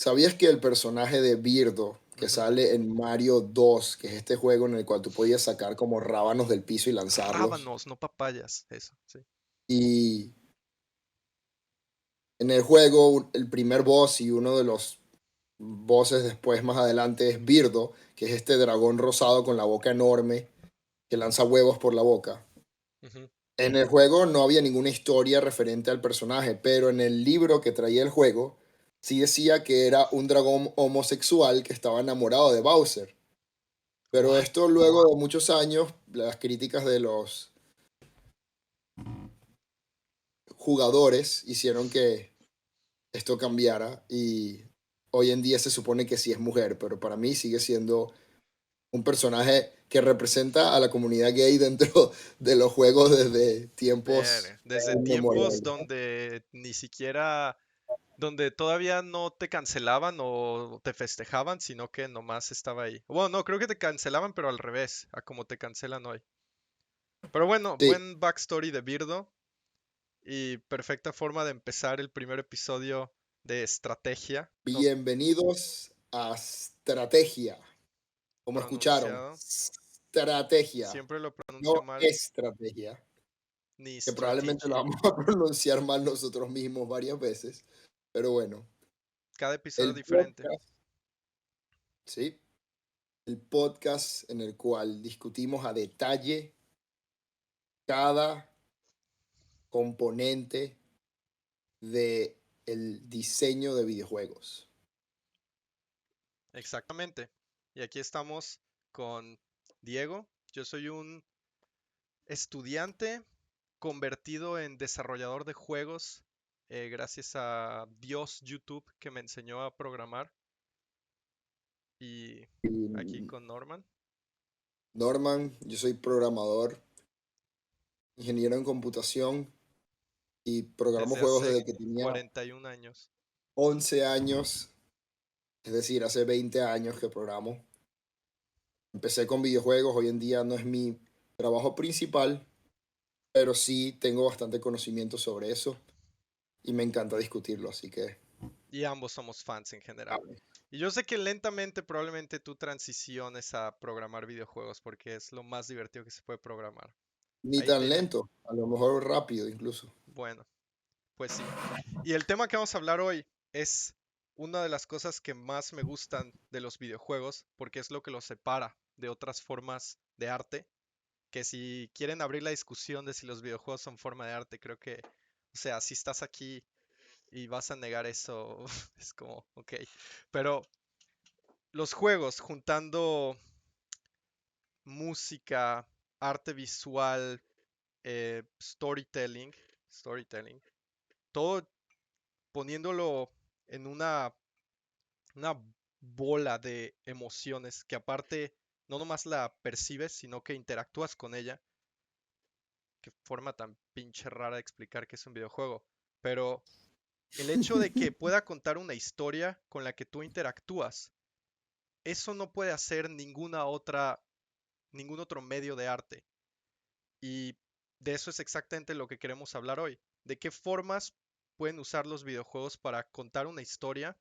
¿Sabías que el personaje de Birdo, que Ujú. sale en Mario 2, que es este juego en el cual tú podías sacar como rábanos del piso y lanzarlos, Rábanos, no papayas, eso, sí. y en el juego el primer boss y uno de los bosses después más adelante es Birdo, que es este dragón rosado con la boca enorme que lanza huevos por la boca? Ujú. En el juego no había ninguna historia referente al personaje, pero en el libro que traía el juego sí decía que era un dragón homosexual que estaba enamorado de Bowser. Pero What? esto luego de muchos años, las críticas de los jugadores hicieron que esto cambiara y hoy en día se supone que sí es mujer, pero para mí sigue siendo un personaje que representa a la comunidad gay dentro de los juegos desde tiempos Desde tiempos inmemoriales. donde ni siquiera, donde todavía no te cancelaban o te festejaban, sino que nomás estaba ahí. Bueno, no, creo que te cancelaban, pero al revés, a como te cancelan hoy. Pero bueno, Sí, buen backstory de Birdo y perfecta forma de empezar el primer episodio de estrategia. No bienvenidos a Estrategia, como escucharon, pronunciado, Estrategia, siempre lo pronuncio no mal, Estrategia, ni que probablemente lo strategy. vamos a pronunciar mal nosotros mismos varias veces, pero bueno, Cada episodio el diferente. podcast, ¿sí? El podcast en el cual discutimos a detalle cada componente de el diseño de videojuegos. Exactamente. Y aquí estamos con Diego. Yo soy un estudiante convertido en desarrollador de juegos gracias a Dios YouTube que me enseñó a programar. Y aquí Y con Norman. Norman, yo soy programador, ingeniero en computación y programo Desde juegos hace desde que tenía 41 años. 11 años, es decir, hace 20 años que programo. Empecé con videojuegos, hoy en día no es mi trabajo principal, pero sí tengo bastante conocimiento sobre eso y me encanta discutirlo, así que Y ambos somos fans en general. hable. Y yo sé que lentamente probablemente tú transiciones a programar videojuegos porque es lo más divertido que se puede programar. Ni Ahí tan te... lento, a lo mejor rápido incluso. Bueno, pues sí. Y el tema que vamos a hablar hoy es una de las cosas que más me gustan de los videojuegos, porque es lo que los separa de otras formas de arte, que si quieren abrir la discusión de si los videojuegos son forma de arte, creo que, o sea, si estás aquí y vas a negar eso, es como, ok. Pero los juegos, juntando música, arte visual, storytelling, todo poniéndolo en una bola de emociones que aparte no nomás la percibes, sino que interactúas con ella. Qué forma tan pinche rara de explicar que es un videojuego. Pero el hecho de que pueda contar una historia con la que tú interactúas, eso no puede hacer ningún otro medio de arte. Y de eso es exactamente lo que queremos hablar hoy. De qué formas pueden usar los videojuegos para contar una historia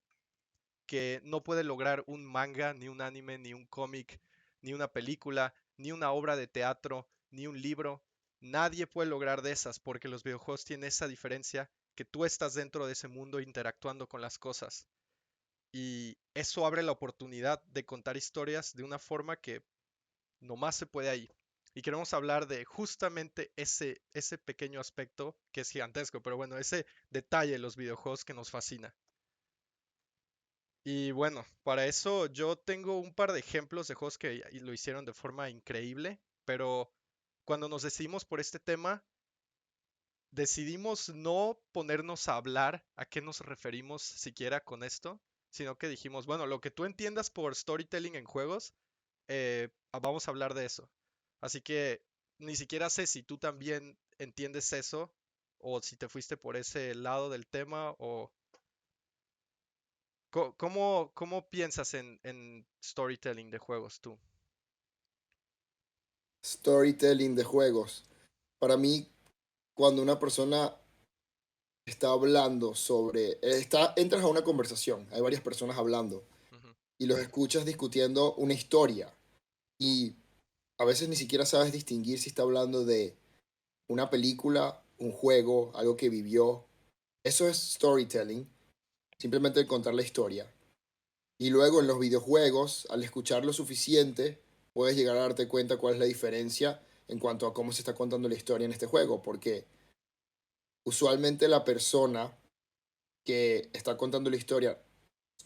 que no puede lograr un manga, ni un anime, ni un cómic, ni una película, ni una obra de teatro, ni un libro. Nadie puede lograr de esas porque los videojuegos tienen esa diferencia que tú estás dentro de ese mundo interactuando con las cosas. Y eso abre la oportunidad de contar historias de una forma que nomás se puede ahí. Y queremos hablar de justamente ese pequeño aspecto que es gigantesco, pero bueno, ese detalle de los videojuegos que nos fascina. Y bueno, para eso yo tengo un par de ejemplos de juegos que lo hicieron de forma increíble, pero cuando nos decidimos por este tema, decidimos no ponernos a hablar a qué nos referimos siquiera con esto, sino que dijimos, bueno, lo que tú entiendas por storytelling en juegos, vamos a hablar de eso. Así que ni siquiera sé si tú también entiendes eso o si te fuiste por ese lado del tema o cómo piensas en storytelling de juegos tú. Storytelling de juegos. Para mí, cuando una persona está hablando sobre, entras a una conversación, hay varias personas hablando Ujú, y los escuchas discutiendo una historia y a veces ni siquiera sabes distinguir si está hablando de una película, un juego, algo que vivió. Eso es storytelling, simplemente contar la historia. Y luego en los videojuegos, al escuchar lo suficiente, puedes llegar a darte cuenta cuál es la diferencia en cuanto a cómo se está contando la historia en este juego, porque usualmente la persona que está contando la historia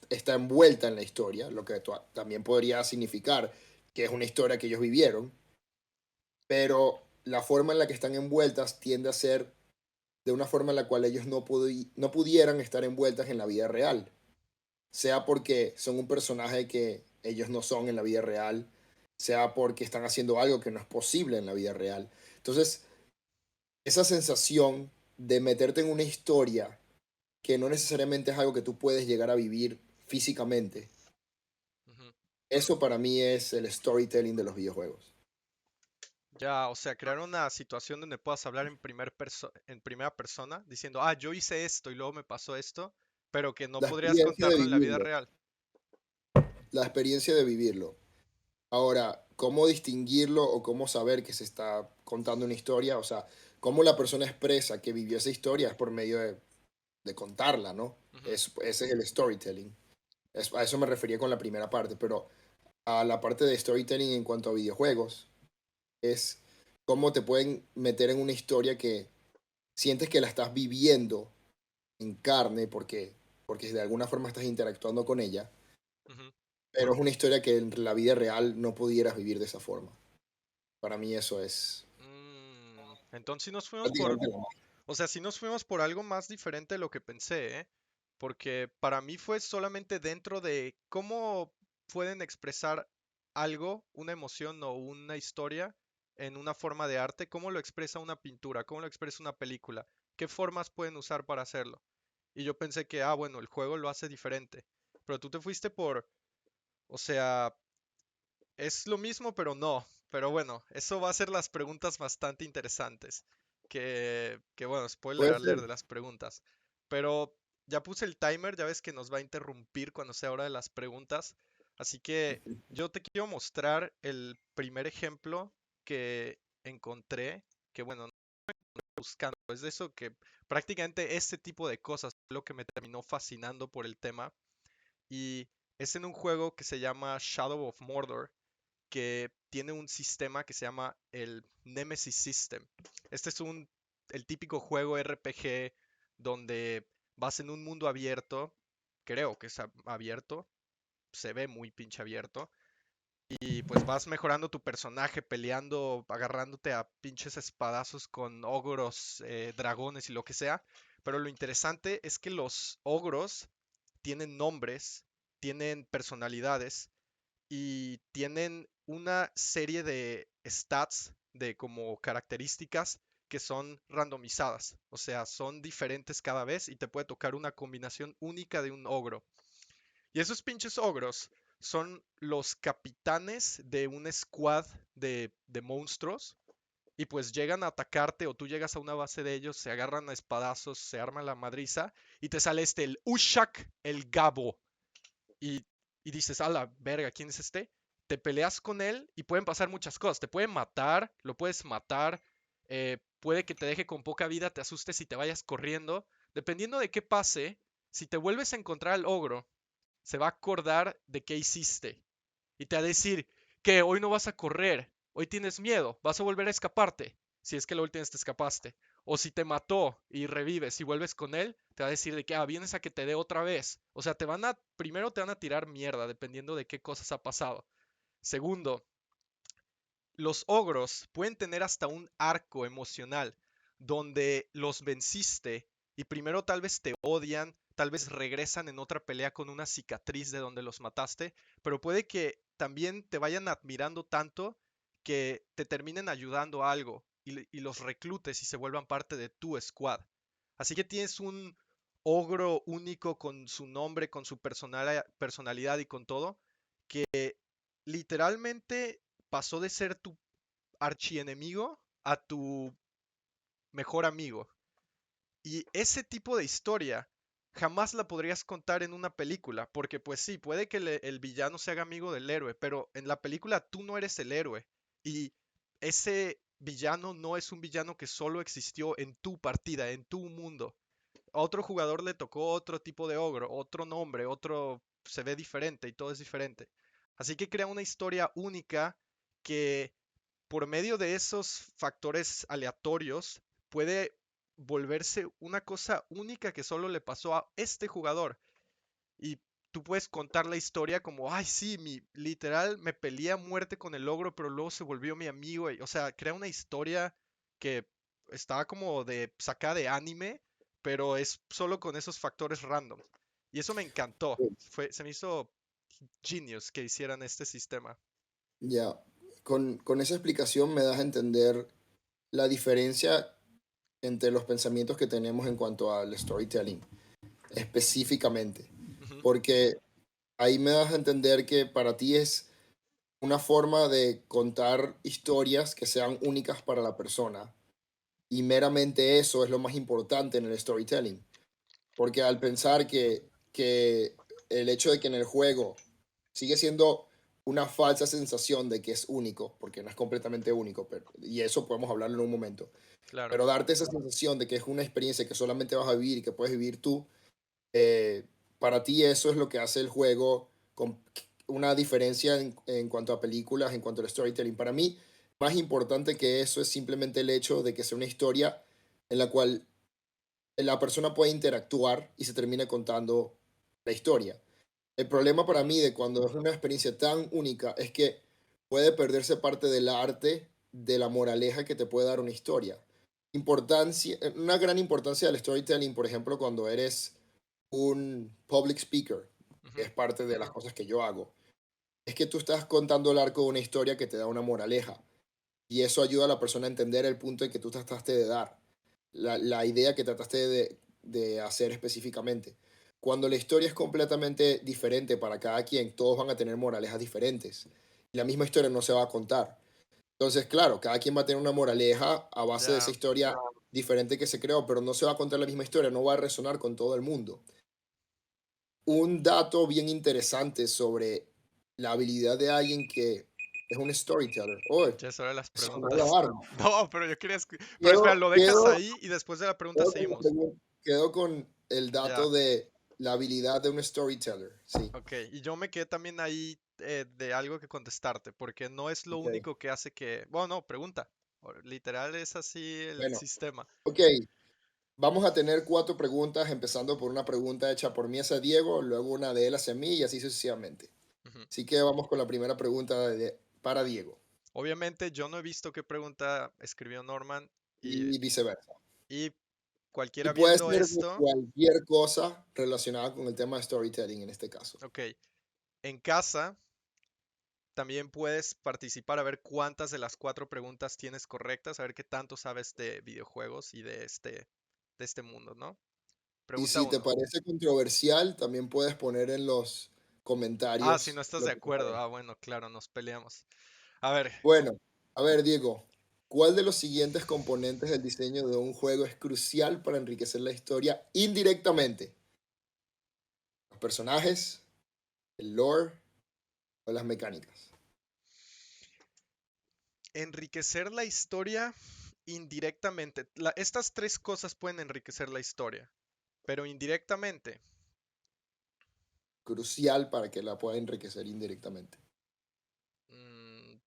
está envuelta en la historia, lo que también podría significar que es una historia que ellos vivieron, pero la forma en la que están envueltas tiende a ser de una forma en la cual ellos no pudieran estar envueltas en la vida real, sea porque son un personaje que ellos no son en la vida real, sea porque están haciendo algo que no es posible en la vida real. Entonces, esa sensación de meterte en una historia que no necesariamente es algo que tú puedes llegar a vivir físicamente, ujú. eso para mí es el storytelling de los videojuegos. Ya, o sea, crear una situación donde puedas hablar en primera persona, diciendo, ah, yo hice esto y luego me pasó esto, pero que no La podrías experiencia de contarlo en la vida vivirlo, real. la experiencia de vivirlo. Ahora, ¿cómo distinguirlo o cómo saber que se está contando una historia? O sea, cómo la persona expresa que vivió esa historia es por medio de contarla, ¿no? Ujú, Ese es el storytelling. A eso me refería con la primera parte, pero a la parte de storytelling en cuanto a videojuegos es cómo te pueden meter en una historia que sientes que la estás viviendo en carne porque de alguna forma estás interactuando con ella, ujú. pero es una historia que en la vida real no pudieras vivir de esa forma. Para mí eso es Entonces sí nos fuimos por, prácticamente lo más. o sea, sí nos fuimos por algo más diferente de lo que pensé, ¿eh? Porque para mí fue solamente dentro de cómo pueden expresar algo, una emoción o una historia en una forma de arte, cómo lo expresa una pintura, cómo lo expresa una película, qué formas pueden usar para hacerlo. Y yo pensé que, ah, bueno, el juego lo hace diferente. Pero tú te fuiste por, o sea, es lo mismo, pero no. Pero bueno, eso va a ser las preguntas bastante interesantes. Que bueno, spoiler Puede alert ser. de las preguntas. Pero ya puse el timer, ya ves que nos va a interrumpir cuando sea hora de las preguntas. Así que yo te quiero mostrar el primer ejemplo que encontré. Que bueno, no estoy buscando. Es de eso que prácticamente este tipo de cosas fue lo que me terminó fascinando por el tema. Y es en un juego que se llama Shadow of Mordor que tiene un sistema que se llama el Nemesis System. Este es el típico juego RPG donde vas en un mundo abierto, creo que es abierto, se ve muy pinche abierto, y pues vas mejorando tu personaje, peleando, agarrándote a pinches espadazos con ogros, dragones y lo que sea. Pero lo interesante es que los ogros tienen nombres, tienen personalidades y tienen una serie de stats, de como características que son randomizadas, o sea, son diferentes cada vez y te puede tocar una combinación única de un ogro. Y esos pinches ogros son los capitanes de un squad de monstruos y pues llegan a atacarte o tú llegas a una base de ellos, se agarran a espadazos, se arma la madriza y te sale el Ushak el Gabo y, y dices, a la verga, ¿quién es este? Te peleas con él y pueden pasar muchas cosas. Te pueden matar, lo puedes matar, puede que te deje con poca vida, te asustes y te vayas corriendo. Dependiendo de qué pase, si te vuelves a encontrar al ogro, se va a acordar de qué hiciste y te va a decir que hoy no vas a correr, hoy tienes miedo, vas a volver a escaparte, si es que la última vez te escapaste. O si te mató y revives y vuelves con él, te va a decir de que, ah, vienes a que te dé otra vez. O sea, primero te van a tirar mierda, dependiendo de qué cosas ha pasado. Segundo, los ogros pueden tener hasta un arco emocional donde los venciste y primero tal vez te odian, tal vez regresan en otra pelea con una cicatriz de donde los mataste, pero puede que también te vayan admirando tanto que te terminen ayudando a algo y los reclutes y se vuelvan parte de tu squad. Así que tienes un ogro único con su nombre, con su personalidad y con todo, que literalmente pasó de ser tu archienemigo a tu mejor amigo. Y ese tipo de historia jamás la podrías contar en una película, porque pues sí, puede que el villano se haga amigo del héroe, pero en la película tú no eres el héroe. Y ese villano no es un villano que solo existió en tu partida, en tu mundo. A otro jugador le tocó otro tipo de ogro, otro nombre, otro se ve diferente y todo es diferente. Así que crea una historia única que por medio de esos factores aleatorios puede volverse una cosa única que solo le pasó a este jugador. Y tú puedes contar la historia como, ay, sí, literal me peleé a muerte con el ogro, pero luego se volvió mi amigo. O sea, crea una historia que estaba como de sacada de anime, pero es solo con esos factores random. Y eso me encantó. Se me hizo genius que hicieran este sistema. Ya, con esa explicación me das a entender la diferencia entre los pensamientos que tenemos en cuanto al storytelling, específicamente. Ujú, Porque ahí me das a entender que para ti es una forma de contar historias que sean únicas para la persona. Y meramente eso es lo más importante en el storytelling. Porque al pensar que el hecho de que en el juego sigue siendo una falsa sensación de que es único, porque no es completamente único, y eso podemos hablarlo en un momento, claro, pero darte esa sensación de que es una experiencia que solamente vas a vivir y que puedes vivir tú, eh, para ti eso es lo que hace el juego con una diferencia en cuanto a películas, en cuanto al storytelling. Para mí, más importante que eso es simplemente el hecho de que sea una historia en la cual la persona puede interactuar y se termine contando la historia. El problema para ujú, mí de cuando es una experiencia tan única es que puede perderse parte del arte, de la moraleja que te puede dar una historia. Una gran importancia del storytelling, por ejemplo, cuando eres un public speaker, que ujú, es parte de las cosas que yo hago, es que tú estás contando el arco de una historia que te da una moraleja. Y eso ayuda a la persona a entender el punto que tú trataste de dar, la idea que trataste de hacer específicamente. Cuando la historia es completamente diferente para cada quien, todos van a tener moralejas diferentes. Y la misma historia no se va a contar. Entonces, claro, cada quien va a tener una moraleja a base de esa ya, historia diferente que se creó, pero no se va a contar la misma historia, no va a resonar con todo el mundo. Un dato bien interesante sobre la habilidad de alguien que es un storyteller. Oh, ya es hora de las sonó la preguntas. alarma. No, pero yo quería... Pero espera, Quedo, lo dejas quedo, ahí y después de la pregunta quedo con la seguimos. quedo con el dato Ya, de la habilidad de un storyteller. Sí, ok. Y yo me quedé también ahí de algo que contestarte, porque no es lo ok. único que hace que... Bueno, no, pregunta. Literal es así el Bueno, sistema. ok. Vamos a tener cuatro preguntas, empezando por una pregunta hecha por mí hacia Diego, luego una de él hacia mí y así sucesivamente. Ujú. Así que vamos con la primera pregunta para Diego Obviamente yo no he visto qué pregunta escribió Norman y, y viceversa. y Y cualquiera puede viendo ser de esto, cualquier cosa relacionada con el tema de storytelling en este caso. ok, en casa también puedes participar a ver cuántas de las cuatro preguntas tienes correctas, a ver qué tanto sabes de videojuegos y de este mundo, ¿no? Y Pregunta si te uno. parece controversial, también puedes poner en los Ah, si comentarios no estás lo de que te acuerdo. parece. Ah, bueno, claro, nos peleamos. A ver, Bueno, a ver, Diego, ¿cuál de los siguientes componentes del diseño de un juego es crucial para enriquecer la historia indirectamente? ¿Los personajes, el lore o las mecánicas? enriquecer la historia indirectamente. Estas tres cosas pueden enriquecer la historia, pero indirectamente. Crucial para que la pueda enriquecer indirectamente. mm,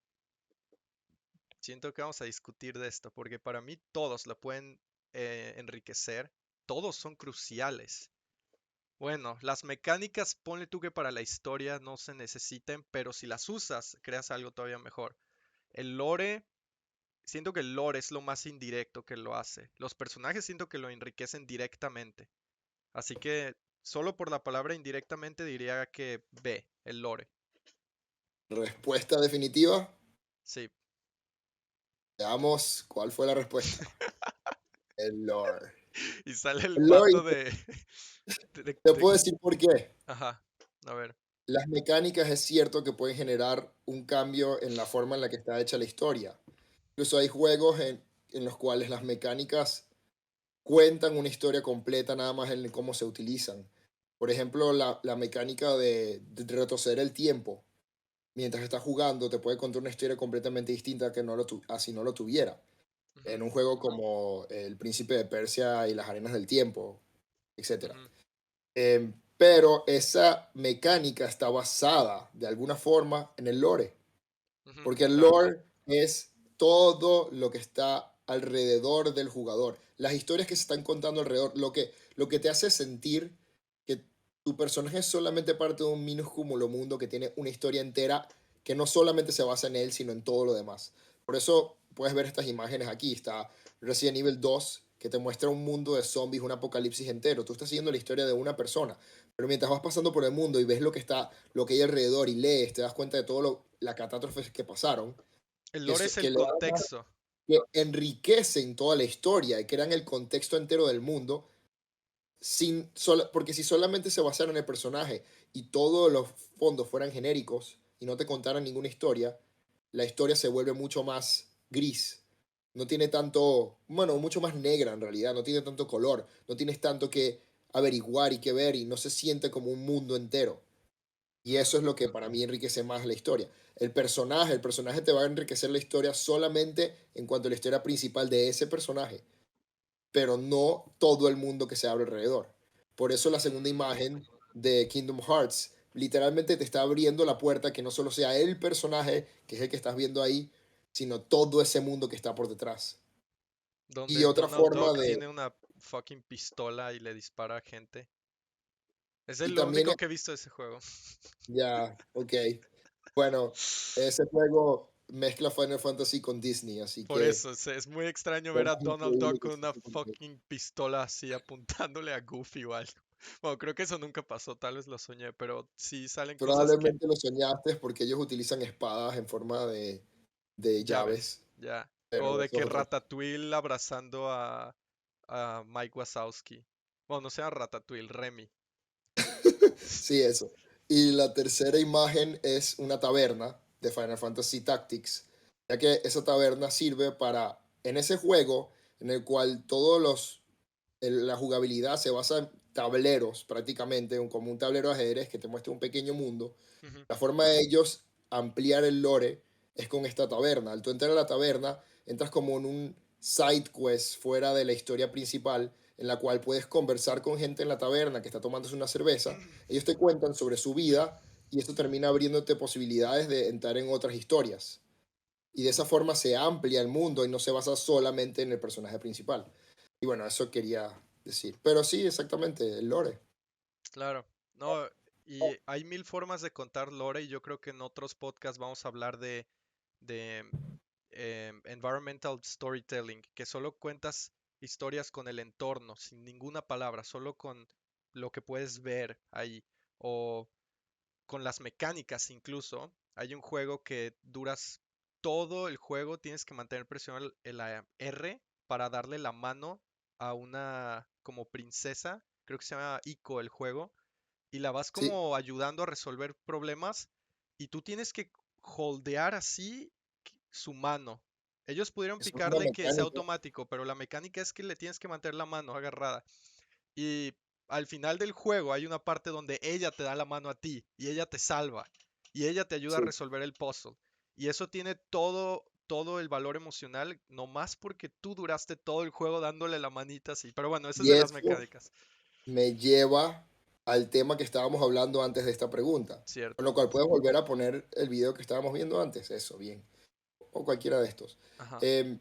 Siento que vamos a discutir de esto, porque para mí todos la pueden enriquecer. Todos son cruciales. Bueno, las mecánicas, ponle tú que para la historia no se necesiten, pero si las usas, creas algo todavía mejor. El lore, siento que el lore es lo más indirecto que lo hace. Los personajes siento que lo enriquecen directamente. Así que solo por la palabra indirectamente diría que B, el lore. Respuesta definitiva. Sí. Veamos cuál fue la respuesta. El lore. Y sale el El lore, vato de... de, de- te de- puedo decir por qué. Ajá. A ver. Las mecánicas es cierto que pueden generar un cambio en la forma en la que está hecha la historia. Incluso hay juegos en los cuales las mecánicas cuentan una historia completa nada más en cómo se utilizan. Por ejemplo, la mecánica de retroceder el tiempo mientras estás jugando te puede contar una historia completamente distinta que así no lo tuviera. Ujú, En un juego como El Príncipe de Persia y las Arenas del Tiempo, etcétera. ujú, Pero esa mecánica está basada de alguna forma en el lore, ujú, porque el claro. lore es todo lo que está alrededor del jugador, las historias que se están contando alrededor, lo que te hace sentir que tu personaje es solamente parte de un minúsculo mundo que tiene una historia entera que no solamente se basa en él, sino en todo lo demás. Por eso puedes ver estas imágenes aquí. Está Resident Evil 2, que te muestra un mundo de zombies, un apocalipsis entero. Tú estás siguiendo la historia de una persona, pero mientras vas pasando por el mundo y ves lo que hay alrededor y lees, te das cuenta de todo la catástrofe que pasaron, El que, lore es que el le dan contexto. que enriquecen toda la historia y crean el contexto entero del mundo, porque si solamente se basaran en el personaje y todos los fondos fueran genéricos y no te contaran ninguna historia, la historia se vuelve mucho más gris. No tiene tanto, bueno, mucho más negra en realidad, no tiene tanto color, no tienes tanto que averiguar y que ver y no se siente como un mundo entero. Y Mm, eso es lo que para mí enriquece más la historia. El personaje te va a enriquecer la historia solamente en cuanto a la historia principal de ese personaje, pero no todo el mundo que se abre alrededor. Por eso la segunda mm, imagen de Kingdom Hearts literalmente te está abriendo la puerta que no solo sea el personaje, que es el que estás viendo ahí, sino todo ese mundo que está por detrás. Y donde otra Donald forma Duck de... tiene una fucking pistola y le dispara a gente. Es Y lo también, único que he visto de ese juego. ya, ok. Bueno, ese juego mezcla Final Fantasy con Disney, así Por que eso, es muy extraño lo ver a más Donald increíble Duck que con una existe con Disney. fucking pistola así apuntándole a Goofy o algo. Bueno, creo que eso nunca pasó, tal vez lo soñé, pero sí salen cosas que Probablemente lo soñaste porque ellos utilizan espadas en forma de llaves, llaves, ya. O pero de eso que es otra cosa. Ratatouille abrazando a Mike Wazowski. Bueno, no sea Ratatouille, Remy. Sí, eso. Y la tercera imagen es una taberna de Final Fantasy Tactics, ya que esa taberna sirve para, en ese juego, en el cual la jugabilidad se basa en tableros prácticamente, como un tablero de ajedrez que te muestra un pequeño mundo. Ujú, La forma de ellos ampliar el lore es con esta taberna. Al tú entrar a la taberna, entras como en un side quest fuera de la historia principal, en la cual puedes conversar con gente en la taberna que está tomándose una cerveza. Ellos te cuentan sobre su vida y esto termina abriéndote posibilidades de entrar en otras historias. Y de esa forma se amplia el mundo y no se basa solamente en el personaje principal. Y bueno, eso quería decir. Pero sí, exactamente, el lore. claro. No, y hay mil formas de contar lore y yo creo que en otros podcasts vamos a hablar de environmental storytelling, que solo cuentas historias con el entorno, sin ninguna palabra, solo con lo que puedes ver ahí, o con las mecánicas incluso. Hay un juego que duras todo el juego, tienes que mantener presionado el R para darle la mano a una como princesa, creo que se llama Ico el juego, y la vas Sí, como ayudando a resolver problemas y tú tienes que holdear así su mano. Ellos pudieron eso es una picarle que sea mecánica. automático, pero la mecánica es que le tienes que mantener la mano agarrada. Y al final del juego hay una parte donde ella te da la mano a ti y ella te salva y ella te ayuda a Sí. resolver el puzzle. Y eso tiene todo el valor emocional, nomás porque tú duraste todo el juego dándole la manita así. Pero bueno, eso es Y de las eso mecánicas, me lleva al tema que estábamos hablando antes de esta pregunta. Con ¿cierto? lo cual puedes volver a poner el video que estábamos viendo antes. Eso, bien. O cualquiera de estos. Ajá. Em,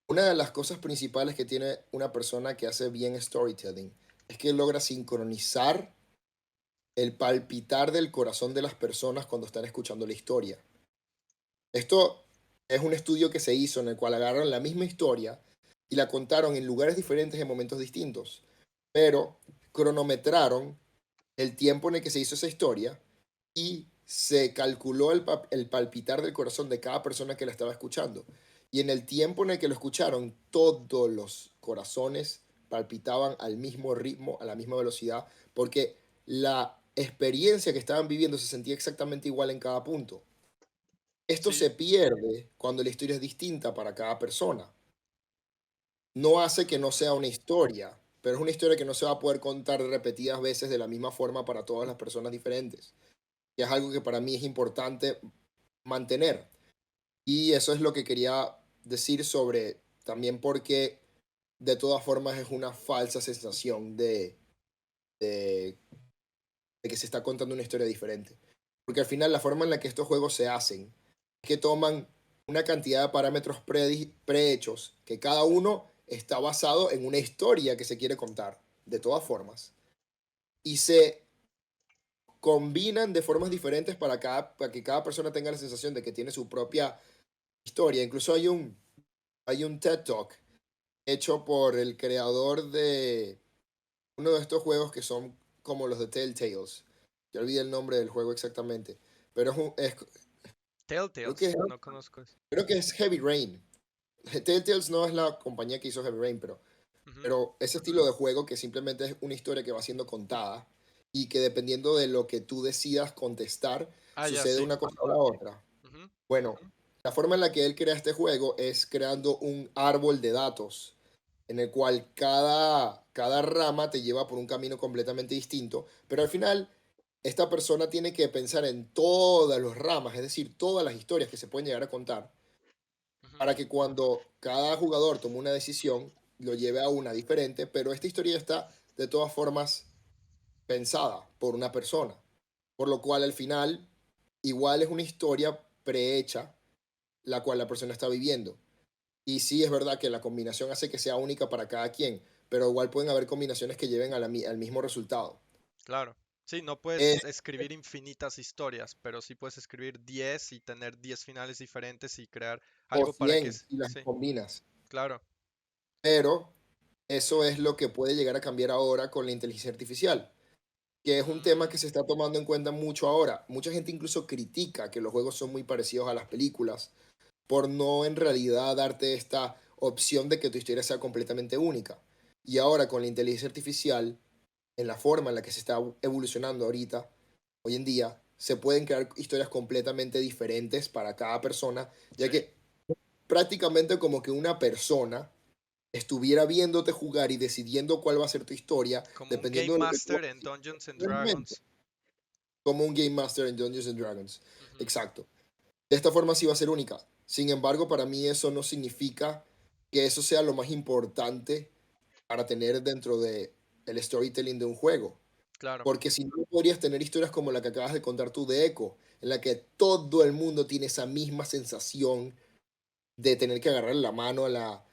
una de las cosas principales que tiene una persona que hace bien storytelling es que logra sincronizar el palpitar del corazón de las personas cuando están escuchando la historia. Esto es un estudio que se hizo en el cual agarraron la misma historia y la contaron en lugares diferentes en momentos distintos, pero cronometraron el tiempo en el que se hizo esa historia y se calculó el palpitar del corazón de cada persona que la estaba escuchando. Y en el tiempo en el que lo escucharon, todos los corazones palpitaban al mismo ritmo, a la misma velocidad, porque la experiencia que estaban viviendo se sentía exactamente igual en cada punto. Esto Sí, se pierde cuando la historia es distinta para cada persona. no hace que no sea una historia, pero es una historia que no se va a poder contar repetidas veces de la misma forma para todas las personas diferentes. Y es algo que para mí es importante mantener. Y eso es lo que quería decir sobre también porque de todas formas es una falsa sensación de, de que se está contando una historia diferente. Porque al final la forma en la que estos juegos se hacen es que toman una cantidad de parámetros prehechos que cada uno está basado en una historia que se quiere contar, de todas formas. Y se combinan de formas diferentes para que cada persona tenga la sensación de que tiene su propia historia. Incluso hay un TED Talk hecho por el creador de uno de estos juegos que son como los de Telltales. Ya olvidé el nombre del juego exactamente. Pero creo que, Telltales, no conozco eso. creo que es Heavy Rain. Telltales no es la compañía que hizo Heavy Rain, Ujú. pero ese estilo de juego que simplemente es una historia que va siendo contada y que dependiendo de lo que tú decidas contestar, Ah, ya, sucede sí. una cosa o la otra. Ujú. Bueno, la forma en la que él crea este juego es creando un árbol de datos en el cual cada rama te lleva por un camino completamente distinto, pero al final esta persona tiene que pensar en todas las ramas, es decir, todas las historias que se pueden llegar a contar, Ujú. para que cuando cada jugador tome una decisión, lo lleve a una diferente, pero esta historia está de todas formas pensada por una persona, por lo cual al final igual es una historia prehecha la cual la persona está viviendo. Y sí es verdad que la combinación hace que sea única para cada quien, pero igual pueden haber combinaciones que lleven a al mismo resultado. Claro. Sí, no Eh, puedes escribir infinitas historias, pero sí puedes escribir 10 y tener 10 finales diferentes y crear o algo para que... 100 y las Sí, combinas, claro. pero eso es lo que puede llegar a cambiar ahora con la inteligencia artificial, que es un tema Mm, que se está tomando en cuenta mucho ahora. Mucha gente incluso critica que los juegos son muy parecidos a las películas por no en realidad darte esta opción de que tu historia sea completamente única. Y ahora con la inteligencia artificial, en la forma en la que se está evolucionando ahorita, hoy en día, se pueden crear historias completamente diferentes para cada persona, ya sí. que prácticamente como que una persona estuviera viéndote jugar y decidiendo cuál va a ser tu historia, Como un Game dependiendo de lo que tú Master en haces Dungeons and realmente, Dragons. como un Game Master en Dungeons and Dragons. Ujú. Exacto. De esta forma sí va a ser única. Sin embargo, para mí eso no significa que eso sea lo más importante para tener dentro de el storytelling de un juego. Claro. Porque si no, podrías tener historias como la que acabas de contar tú de Echo, en la que todo el mundo tiene esa misma sensación de tener que agarrar la mano a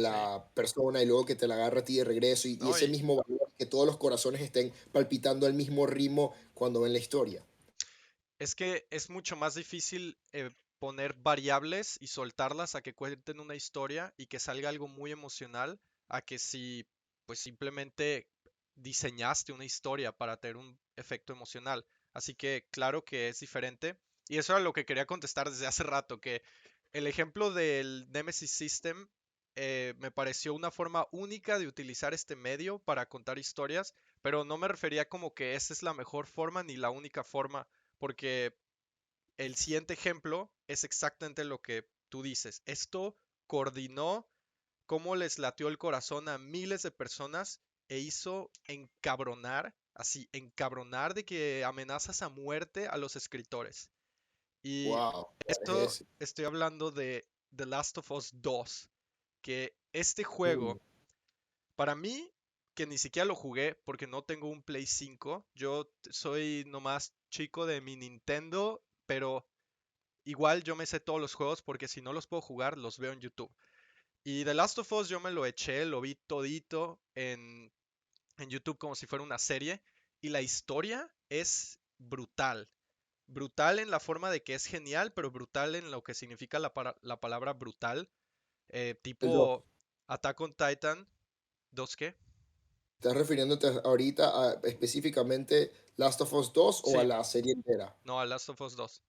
Sí. la persona y luego que te la agarra a ti de regreso y No, ese y mismo valor, que todos los corazones estén palpitando al mismo ritmo cuando ven la historia. es que es mucho más difícil poner variables y soltarlas a que cuenten una historia y que salga algo muy emocional a que si pues simplemente diseñaste una historia para tener un efecto emocional. Así que claro que es diferente. Y eso era lo que quería contestar desde hace rato, que el ejemplo del Nemesis System me pareció una forma única de utilizar este medio para contar historias, pero no me refería como que esa es la mejor forma ni la única forma, porque el siguiente ejemplo es exactamente lo que tú dices. Esto coordinó cómo les latió el corazón a miles de personas e hizo encabronar, así, encabronar de que amenazas a muerte a los escritores. Y Wow, esto es estoy hablando de The Last of Us 2, que este mm, juego, para mí, que ni siquiera lo jugué porque no tengo un Play 5, yo soy nomás chico de mi Nintendo, pero igual yo me sé todos los juegos porque si no los puedo jugar, los veo en YouTube. Y The Last of Us yo me lo eché, lo vi todito en YouTube como si fuera una serie. Y la historia es brutal. Brutal en la forma de que es genial, pero brutal en lo que significa la palabra brutal. el 2. Tipo Attack on Titan 2, ¿qué? ¿Estás refiriéndote ahorita a específicamente Last of Us 2 o a Sí, la serie entera? no, a Last of Us 2.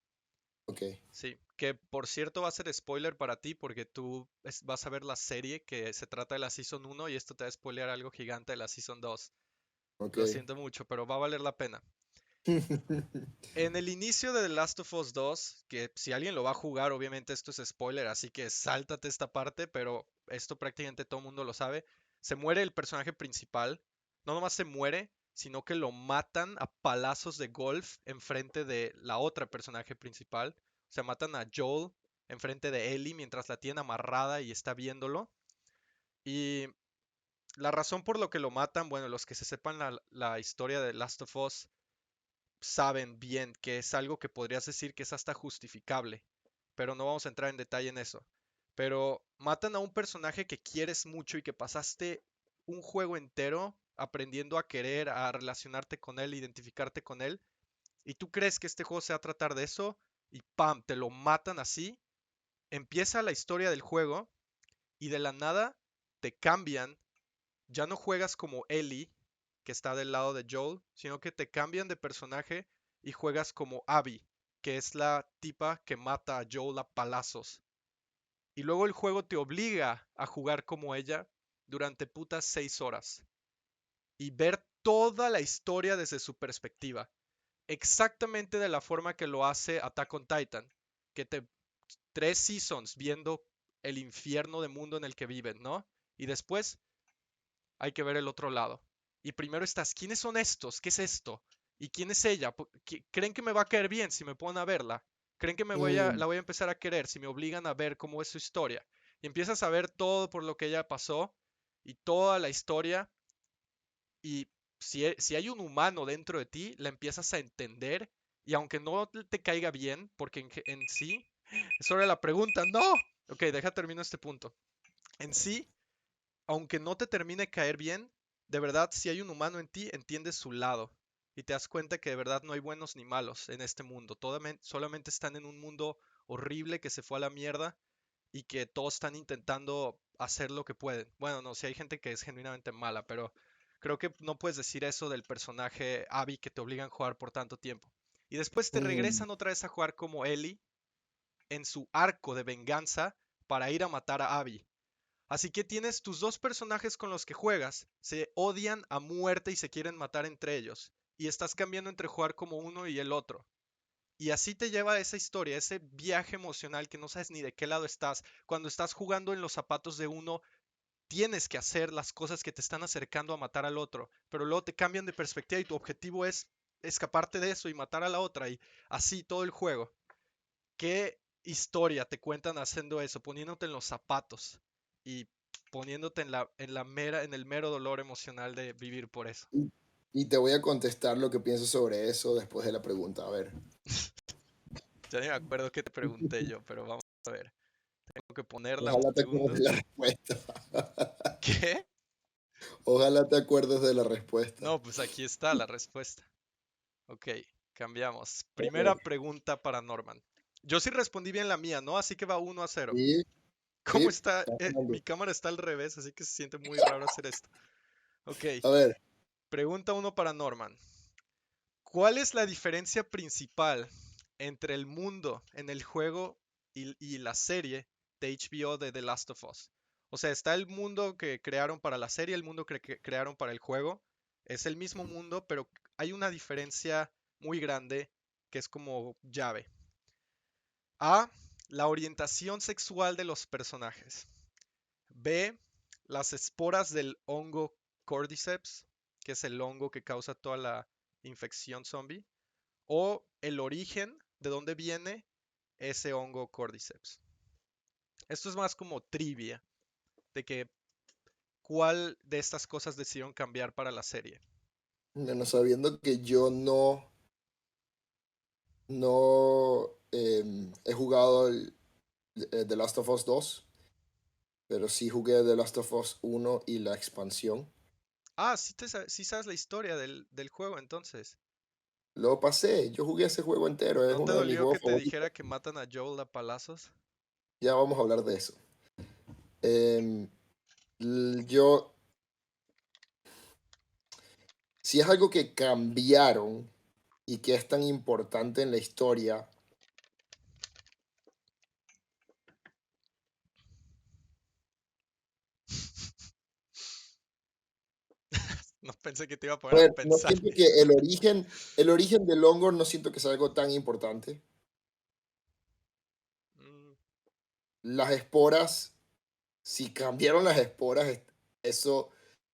Ok. Sí, que por cierto va a ser spoiler para ti porque tú vas a ver la serie que se trata de la Season 1 y esto te va a spoilear algo gigante de la Season 2. Ok. Lo siento mucho, pero va a valer la pena. En el inicio de The Last of Us 2, que si alguien lo va a jugar, obviamente esto es spoiler, así que sáltate esta parte, pero esto prácticamente todo el mundo lo sabe. Se muere el personaje principal. No nomás se muere, sino que lo matan a palazos de golf enfrente de la otra personaje principal. O sea, matan a Joel enfrente de Ellie mientras la tiene amarrada y está viéndolo. Y la razón por lo que lo matan, bueno, los que se sepan la historia de Last of Us saben bien que es algo que podrías decir que es hasta justificable, pero no vamos a entrar en detalle en eso. Pero matan a un personaje que quieres mucho y que pasaste un juego entero aprendiendo a querer, a relacionarte con él, identificarte con él, y tú crees que este juego se va a tratar de eso, y ¡pam! Te lo matan así. Empieza la historia del juego y de la nada te cambian. Ya no juegas como Ellie, que está del lado de Joel, sino que te cambian de personaje y juegas como Abby, que es la tipa que mata a Joel a palazos. Y luego el juego te obliga a jugar como ella durante putas 6 horas y ver toda la historia desde su perspectiva. Exactamente de la forma que lo hace Attack on Titan, que te 3 seasons viendo el infierno de mundo en el que viven, ¿no? Y después hay que ver el otro lado. Y primero estás, ¿quiénes son estos? ¿Qué es esto? ¿Y quién es ella? ¿Creen que me va a caer bien si me ponen a verla? ¿Creen que Mm, la voy a empezar a querer si me obligan a ver cómo es su historia? Y empiezas a ver todo por lo que ella pasó y toda la historia. Y si hay un humano dentro de ti, la empiezas a entender. Y aunque no te caiga bien, porque en sí, es hora de la pregunta, no. Ok, deja termino este punto. En sí, aunque no te termine de caer bien, de verdad, si hay un humano en ti, entiendes su lado y te das cuenta que de verdad no hay buenos ni malos en este mundo. Solamente están en un mundo horrible que se fue a la mierda y que todos están intentando hacer lo que pueden. Bueno, no, si hay gente que es genuinamente mala, pero creo que no puedes decir eso del personaje Abby que te obligan a jugar por tanto tiempo. Y después te mm. regresan otra vez a jugar como Ellie en su arco de venganza para ir a matar a Abby. Así que tienes tus dos personajes con los que juegas, se odian a muerte y se quieren matar entre ellos, y estás cambiando entre jugar como uno y el otro. Y así te lleva esa historia, ese viaje emocional que no sabes ni de qué lado estás. Cuando estás jugando en los zapatos de uno, tienes que hacer las cosas que te están acercando a matar al otro, pero luego te cambian de perspectiva y tu objetivo es escaparte de eso y matar a la otra, y así todo el juego. ¿Qué historia te cuentan haciendo eso, poniéndote en los zapatos y poniéndote en el mero dolor emocional de vivir por eso? Y y te voy a contestar lo que pienso sobre eso después de la pregunta. A ver, Ya ni me acuerdo qué te pregunté yo, pero vamos a ver. Tengo que ponerla un ojalá te acuerdes segundo. de la respuesta. ¿Qué? Ojalá te acuerdes de la respuesta. No, pues aquí está la respuesta. Ok, cambiamos. A Primera ver, pregunta para Norman. Yo sí respondí bien la mía, ¿no? Así que va 1-0. sí, ¿Cómo sí, está? estás ganando. Mi cámara está al revés, así que se siente muy raro hacer esto. Ok, A ver, pregunta 1 para Norman. ¿Cuál es la diferencia principal entre el mundo en el juego y la serie de HBO de The Last of Us? O sea, está el mundo que crearon para la serie, el mundo que crearon para el juego. Es el mismo mundo, pero hay una diferencia muy grande que es como llave. A, la orientación sexual de los personajes. B, las esporas del hongo Cordyceps, que es el hongo que causa toda la infección zombie. O el origen de dónde viene ese hongo Cordyceps. Esto es más como trivia de que cuál de estas cosas decidieron cambiar para la serie. bueno, sabiendo que yo no he jugado The Last of Us 2, pero sí jugué The Last of Us 1 y la expansión. Ah, sí, sí sabes la historia del juego entonces. Lo pasé, yo jugué ese juego entero, es ¿No te uno de mis dolió que juegos te favoritos. dijera que matan a Joel a palazos? Ya vamos a hablar de eso. Em, yo, si es algo que cambiaron y que es tan importante en la historia, No Pensé que te iba a A poner a ver, no pensar. siento que el origen del hongo no siento que sea algo tan importante. Mm, Las esporas, si cambiaron las esporas, eso,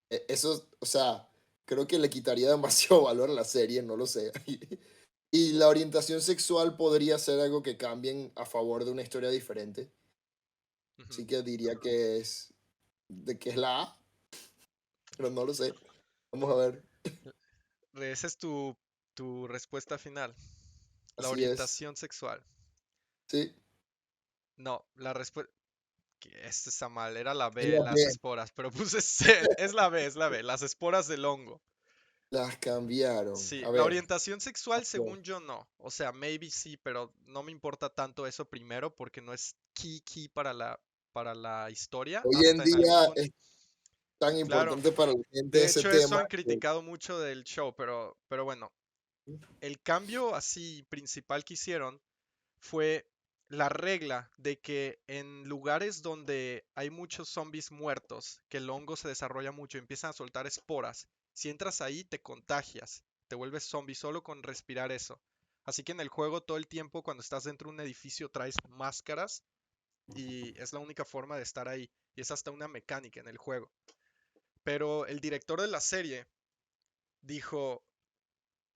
eso, o sea, creo que le quitaría demasiado valor a la serie, no lo sé. Y la orientación sexual podría ser algo que cambien a favor de una historia diferente. ujú. Así que diría que es la A, pero no lo sé. Vamos a ver. Esa es tu respuesta final. La Así es. orientación sexual. Sí. No, la respuesta. Esta está mal, era la Es B, la las B. esporas, pero puse C. Es la B, las esporas del hongo. Las cambiaron. Sí, A la ver. orientación sexual, Ok. según yo, no. O sea, maybe sí, pero no me importa tanto eso primero porque no es key para la historia Hoy en hasta en algún día punto. es tan Claro, importante para la gente de ese hecho eso tema. han criticado mucho del show, pero bueno, el cambio así principal que hicieron fue la regla de que en lugares donde hay muchos zombies muertos, que el hongo se desarrolla mucho y empiezan a soltar esporas, si entras ahí te contagias, te vuelves zombie solo con respirar eso. Así que en el juego todo el tiempo cuando estás dentro de un edificio traes máscaras y es la única forma de estar ahí. Y es hasta una mecánica en el juego. Pero el director de la serie dijo,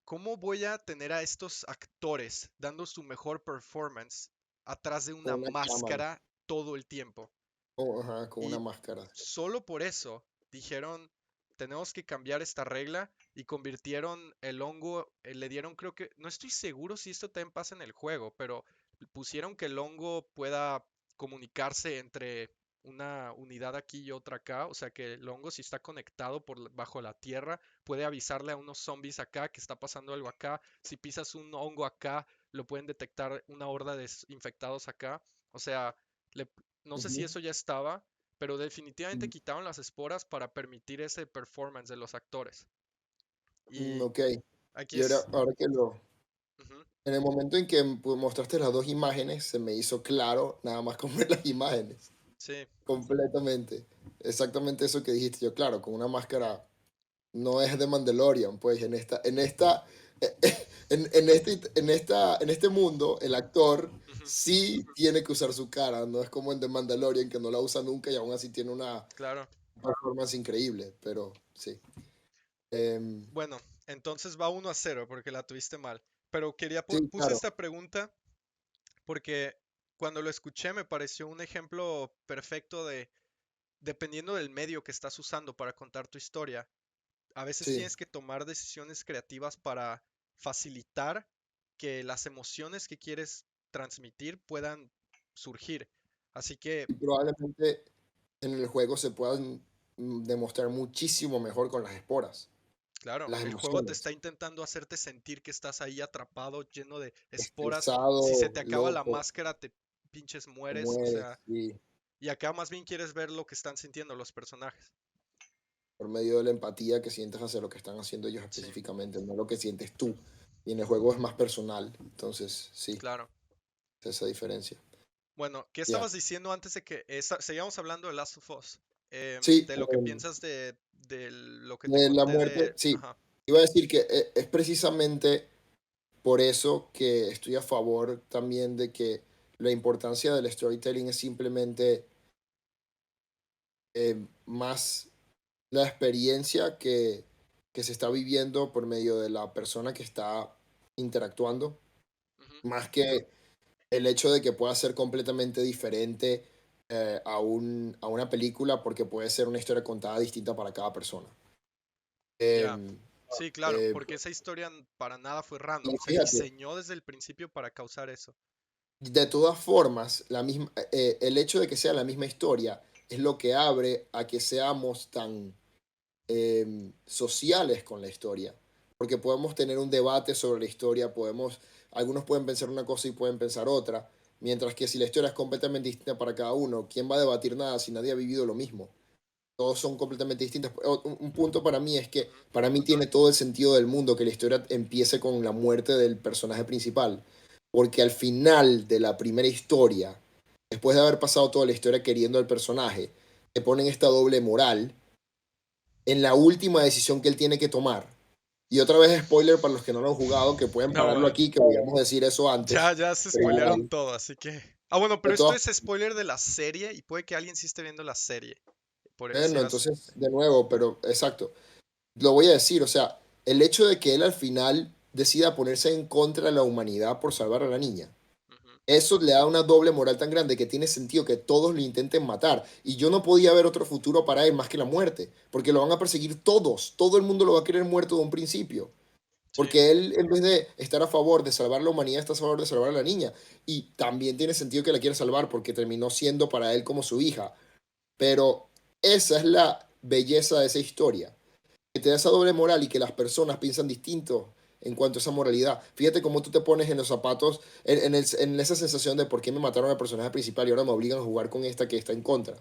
¿cómo voy a tener a estos actores dando su mejor performance atrás de Con una una cámara. máscara todo el tiempo? Ajá, con una Y máscara. solo por eso dijeron, tenemos que cambiar esta regla y convirtieron el hongo, le dieron, creo que, no estoy seguro si esto también pasa en el juego, pero pusieron que el hongo pueda comunicarse entre una unidad aquí y otra acá, o sea que el hongo si está conectado bajo la tierra puede avisarle a unos zombies acá que está pasando algo acá, si pisas un hongo acá lo pueden detectar una horda de infectados acá, o sea, le- no sé si Ujú. eso ya estaba, pero definitivamente quitaron las esporas para permitir ese performance de los actores. Y Ok. aquí Y ahora, es. ahora que Ujú, en el momento en que mostraste las dos imágenes, se me hizo claro nada más con ver las imágenes. sí, Completamente. Exactamente eso que dijiste. Yo, claro, con una máscara no es de Mandalorian, pues en este mundo, el actor ujú, sí tiene que usar su cara, no es como en The Mandalorian que no la usa nunca y aún así tiene una claro. performance increíble, pero sí. Em, Bueno, entonces va 1-0 porque la tuviste mal. Pero sí, puse claro, esta pregunta porque cuando lo escuché me pareció un ejemplo perfecto de, dependiendo del medio que estás usando para contar tu historia, a veces sí. tienes que tomar decisiones creativas para facilitar que las emociones que quieres transmitir puedan surgir. Así que, Y probablemente en el juego se puedan demostrar muchísimo mejor con las esporas, claro, las el juego te emociones. está intentando hacerte sentir que estás ahí atrapado, lleno de esporas. Si se Estresado, te acaba la loco, máscara, te pinches te mueres. O mueres, sea, sí. y acá más bien quieres ver lo que están sintiendo los personajes. Por medio de la empatía que sientes hacia lo que están haciendo ellos Sí, específicamente, no lo que sientes tú. Y en el juego es más personal, entonces sí, claro. es esa diferencia. Bueno, ¿qué Ya. estabas diciendo antes de que seguíamos hablando de Last of Us? Sí, De lo que piensas de lo que te de la conté muerte, de. sí. Ajá. Iba a decir que es precisamente por eso que estoy a favor también de que la importancia del storytelling es simplemente más la experiencia que se está viviendo por medio de la persona que está interactuando, Ujú, más que el hecho de que pueda ser completamente diferente a una película porque puede ser una historia contada distinta para cada persona. ya. Em, Sí, claro, eh, porque esa historia para nada fue random. y Se fíjate, diseñó desde el principio para causar eso. de todas formas, el hecho de que sea la misma historia es lo que abre a que seamos tan sociales con la historia, porque podemos tener un debate sobre la historia, algunos pueden pensar una cosa y pueden pensar otra, mientras que si la historia es completamente distinta para cada uno, ¿quién va a debatir nada si nadie ha vivido lo mismo? Todos son completamente distintos. Un punto para mí es que Ujú, para mí tiene todo el sentido del mundo que la historia empiece con la muerte del personaje principal, porque al final de la primera historia, después de haber pasado toda la historia queriendo al personaje, te ponen esta doble moral en la última decisión que él tiene que tomar. Y otra vez spoiler para los que no lo han jugado, que pueden No, pararlo aquí, que podríamos decir eso ya, antes. ya se Pero spoilearon igual, todo, así que... Ah, bueno, de pero esto todas es spoiler de la serie y puede que alguien sí esté viendo la serie. Por bueno, decir así. entonces, de nuevo, pero exacto. Lo voy a decir, o sea, el hecho de que él al final decida ponerse en contra de la humanidad por salvar a la niña, Ujú. eso le da una doble moral tan grande que tiene sentido que todos lo intenten matar. Y yo no podía ver otro futuro para él más que la muerte, porque lo van a perseguir todos, todo el mundo lo va a querer muerto de un principio. Sí, Porque él, en vez de estar a favor de salvar la humanidad, está a favor de salvar a la niña. Y también tiene sentido que la quiera salvar porque terminó siendo para él como su hija. Pero esa es la belleza de esa historia, que te da esa doble moral y que las personas piensan distinto en cuanto a esa moralidad. Fíjate cómo tú te pones en los zapatos, en esa sensación de por qué me mataron al personaje principal y ahora me obligan a jugar con esta que está en contra.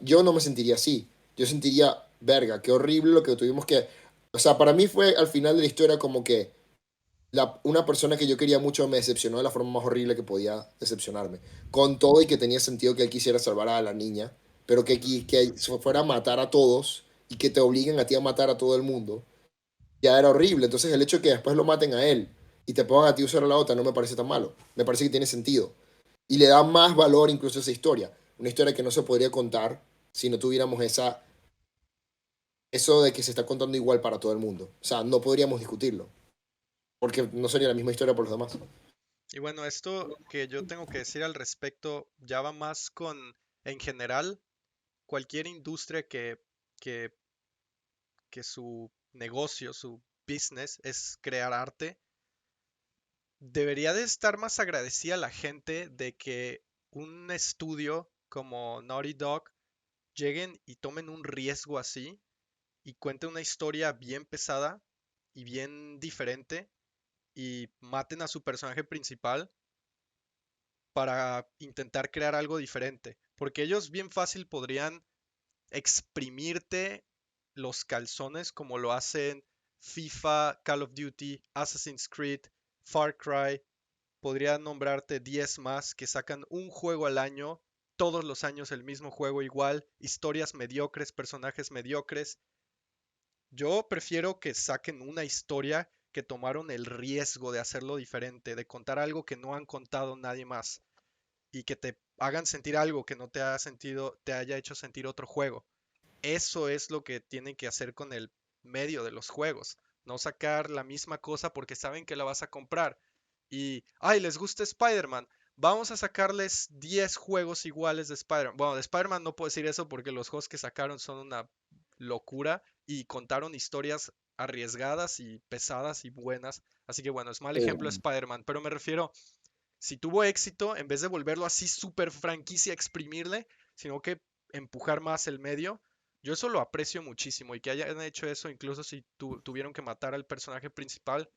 Yo no me sentiría así. Yo sentiría, verga, qué horrible lo que tuvimos que... O sea, para mí fue al final de la historia como que una persona que yo quería mucho me decepcionó de la forma más horrible que podía decepcionarme. Con todo y que tenía sentido que él quisiera salvar a la niña, pero ujú. que se fuera a matar a todos y que te obliguen a ti a matar a todo el mundo, ya era horrible. Entonces el hecho de que después lo maten a él y te pongan a ti a usar a la otra no me parece tan malo. Me parece que tiene sentido. Y le da más valor incluso a esa historia. Una historia que no se podría contar si no tuviéramos eso de que se está contando igual para todo el mundo. O sea, no podríamos discutirlo, porque no sería la misma historia por los demás. Y bueno, esto que yo tengo que decir al respecto ya va más con, en general, cualquier industria que, que su negocio, su business es crear arte, debería de estar más agradecida la gente de que un estudio como Naughty Dog lleguen y tomen un riesgo así y cuenten una historia bien pesada y bien diferente y maten a su personaje principal para intentar crear algo diferente. Porque ellos bien fácil podrían exprimirte los calzones como lo hacen FIFA, Call of Duty, Assassin's Creed, Far Cry. Podría nombrarte 10 más que sacan un juego al año, todos los años el mismo juego igual, historias mediocres, personajes mediocres. Yo prefiero que saquen una historia que tomaron el riesgo de hacerlo diferente, de contar algo que no han contado nadie más y que te hagan sentir algo que no te haya sentido, te haya hecho sentir otro juego. Eso es lo que tienen que hacer con el medio de los juegos. No sacar la misma cosa porque saben que la vas a comprar. Y, ay, les gusta Spider-Man. Vamos a sacarles 10 juegos iguales de Spider-Man. Bueno, de Spider-Man no puedo decir eso porque los juegos que sacaron son una locura y contaron historias arriesgadas y pesadas y buenas. Así que bueno, es mal ejemplo Spider-Man, pero me refiero, si tuvo éxito, en vez de volverlo así súper franquicia, exprimirle, sino que empujar más el medio. Yo eso lo aprecio muchísimo y que hayan hecho eso, incluso si tuvieron que matar al personaje principal.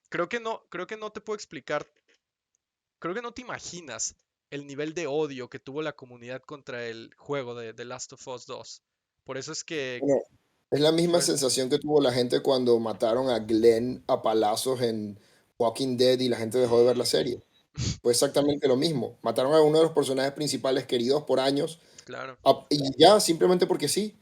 Creo que no te puedo explicar, creo que no te imaginas el nivel de odio que tuvo la comunidad contra el juego de The Last of Us 2. Por eso es que Bueno, es la misma fue... sensación que tuvo la gente cuando mataron a Glenn a palazos en Walking Dead y la gente dejó de ver la Mm, serie. Fue exactamente lo mismo. Mataron a uno de los personajes principales queridos por años claro. y ya, simplemente porque sí.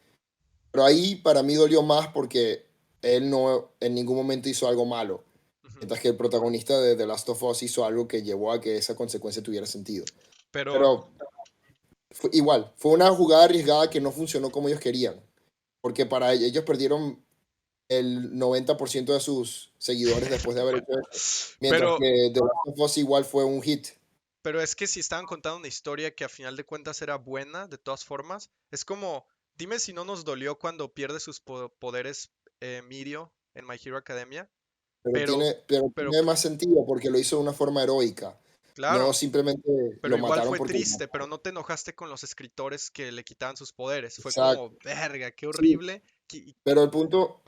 Pero ahí para mí dolió más porque él no en ningún momento hizo algo malo. Ujú. Mientras que el protagonista de The Last of Us hizo algo que llevó a que esa consecuencia tuviera sentido. Pero, Pero igual, fue una jugada arriesgada que no funcionó como ellos querían. Porque para ellos perdieron el 90% de sus seguidores después de haber hecho eso. Mientras pero, que The Last of Us igual fue un hit. pero es que si estaban contando una historia que a final de cuentas era buena, de todas formas, es como, dime si no nos dolió cuando pierde sus poderes Mirio en My Hero Academia, pero, Pero pero, tiene más sentido porque lo hizo de una forma heroica. No claro, simplemente pero lo igual mataron fue porque... triste, pero no te enojaste con los escritores que le quitaban sus poderes, fue como, Exacto. verga, qué Sí, horrible. pero el punto,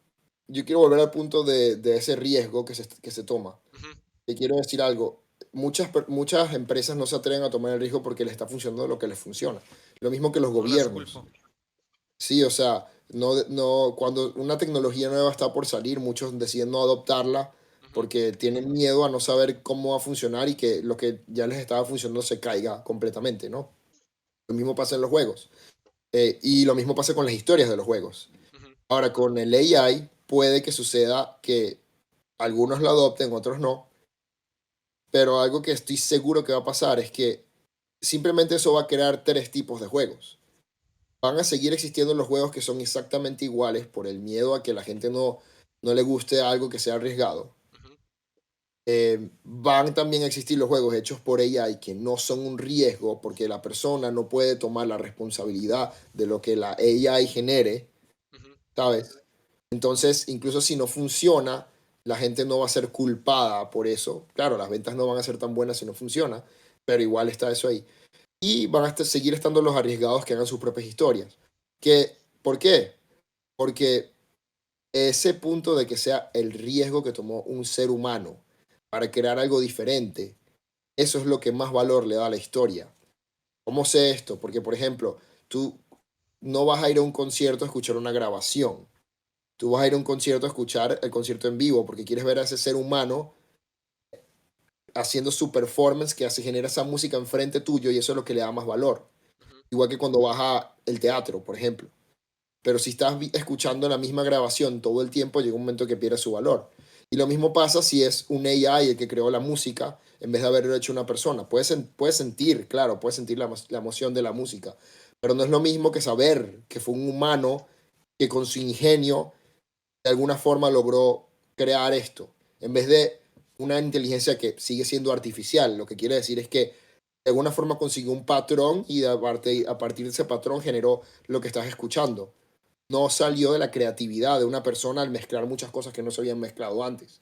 yo quiero volver al punto de ese riesgo que se toma. Ujú, Te quiero decir algo. Muchas empresas no se atreven a tomar el riesgo porque les está funcionando lo que les funciona. Lo mismo que los no las gobiernos. culpo. Sí, o sea, cuando una tecnología nueva está por salir, muchos deciden no adoptarla Ujú, porque tienen miedo a no saber cómo va a funcionar y que lo que ya les estaba funcionando se caiga completamente, ¿no? Lo mismo pasa en los juegos. Y lo mismo pasa con las historias de los juegos. Ujú, Ahora, con el AI puede que suceda que algunos lo adopten, otros no, pero algo que estoy seguro que va a pasar es que simplemente eso va a crear tres tipos de juegos. Van a seguir existiendo los juegos que son exactamente iguales por el miedo a que la gente no le guste algo que sea arriesgado. ujú, Van también a existir los juegos hechos por AI que no son un riesgo porque la persona no puede tomar la responsabilidad de lo que la AI genere, ujú. ¿sabes? Entonces, incluso si no funciona, la gente no va a ser culpada por eso. Claro, las ventas no van a ser tan buenas si no funciona, pero igual está eso ahí. Y van a seguir estando los arriesgados que hagan sus propias historias. ¿Por qué? Porque ese punto de que sea el riesgo que tomó un ser humano para crear algo diferente, eso es lo que más valor le da a la historia. ¿Cómo sé esto? Porque, por ejemplo, tú no vas a ir a un concierto a escuchar una grabación. Tú vas a ir a un concierto a escuchar el concierto en vivo porque quieres ver a ese ser humano haciendo su performance que hace, genera esa música enfrente tuyo y eso es lo que le da más valor. Ujú. Igual que cuando vas a el teatro, por ejemplo. Pero si estás escuchando la misma grabación todo el tiempo, llega un momento que pierde su valor. Y lo mismo pasa si es un AI el que creó la música en vez de haberlo hecho una persona. Puedes sentir, claro, puedes sentir la emoción de la música, pero no es lo mismo que saber que fue un humano que con su ingenio de alguna forma logró crear esto, en vez de una inteligencia que sigue siendo artificial. Lo que quiere decir es que de alguna forma consiguió un patrón y a partir de ese patrón generó lo que estás escuchando. No salió de la creatividad de una persona al mezclar muchas cosas que no se habían mezclado antes.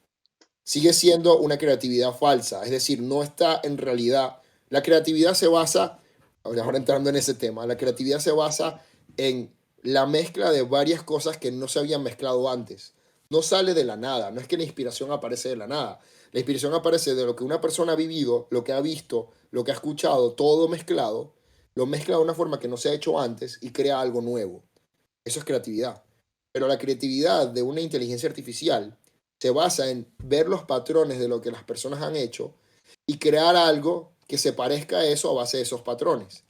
Sigue siendo una creatividad falsa, es decir, no está en realidad. La creatividad se basa, ahora entrando en ese tema, la creatividad se basa en la mezcla de varias cosas que no se habían mezclado antes. No sale de la nada, no es que la inspiración aparece de la nada. La inspiración aparece de lo que una persona ha vivido, lo que ha visto, lo que ha escuchado, todo mezclado, lo mezcla de una forma que no se ha hecho antes y crea algo nuevo. Eso es creatividad. Pero la creatividad de una inteligencia artificial se basa en ver los patrones de lo que las personas han hecho y crear algo que se parezca a eso a base de esos patrones.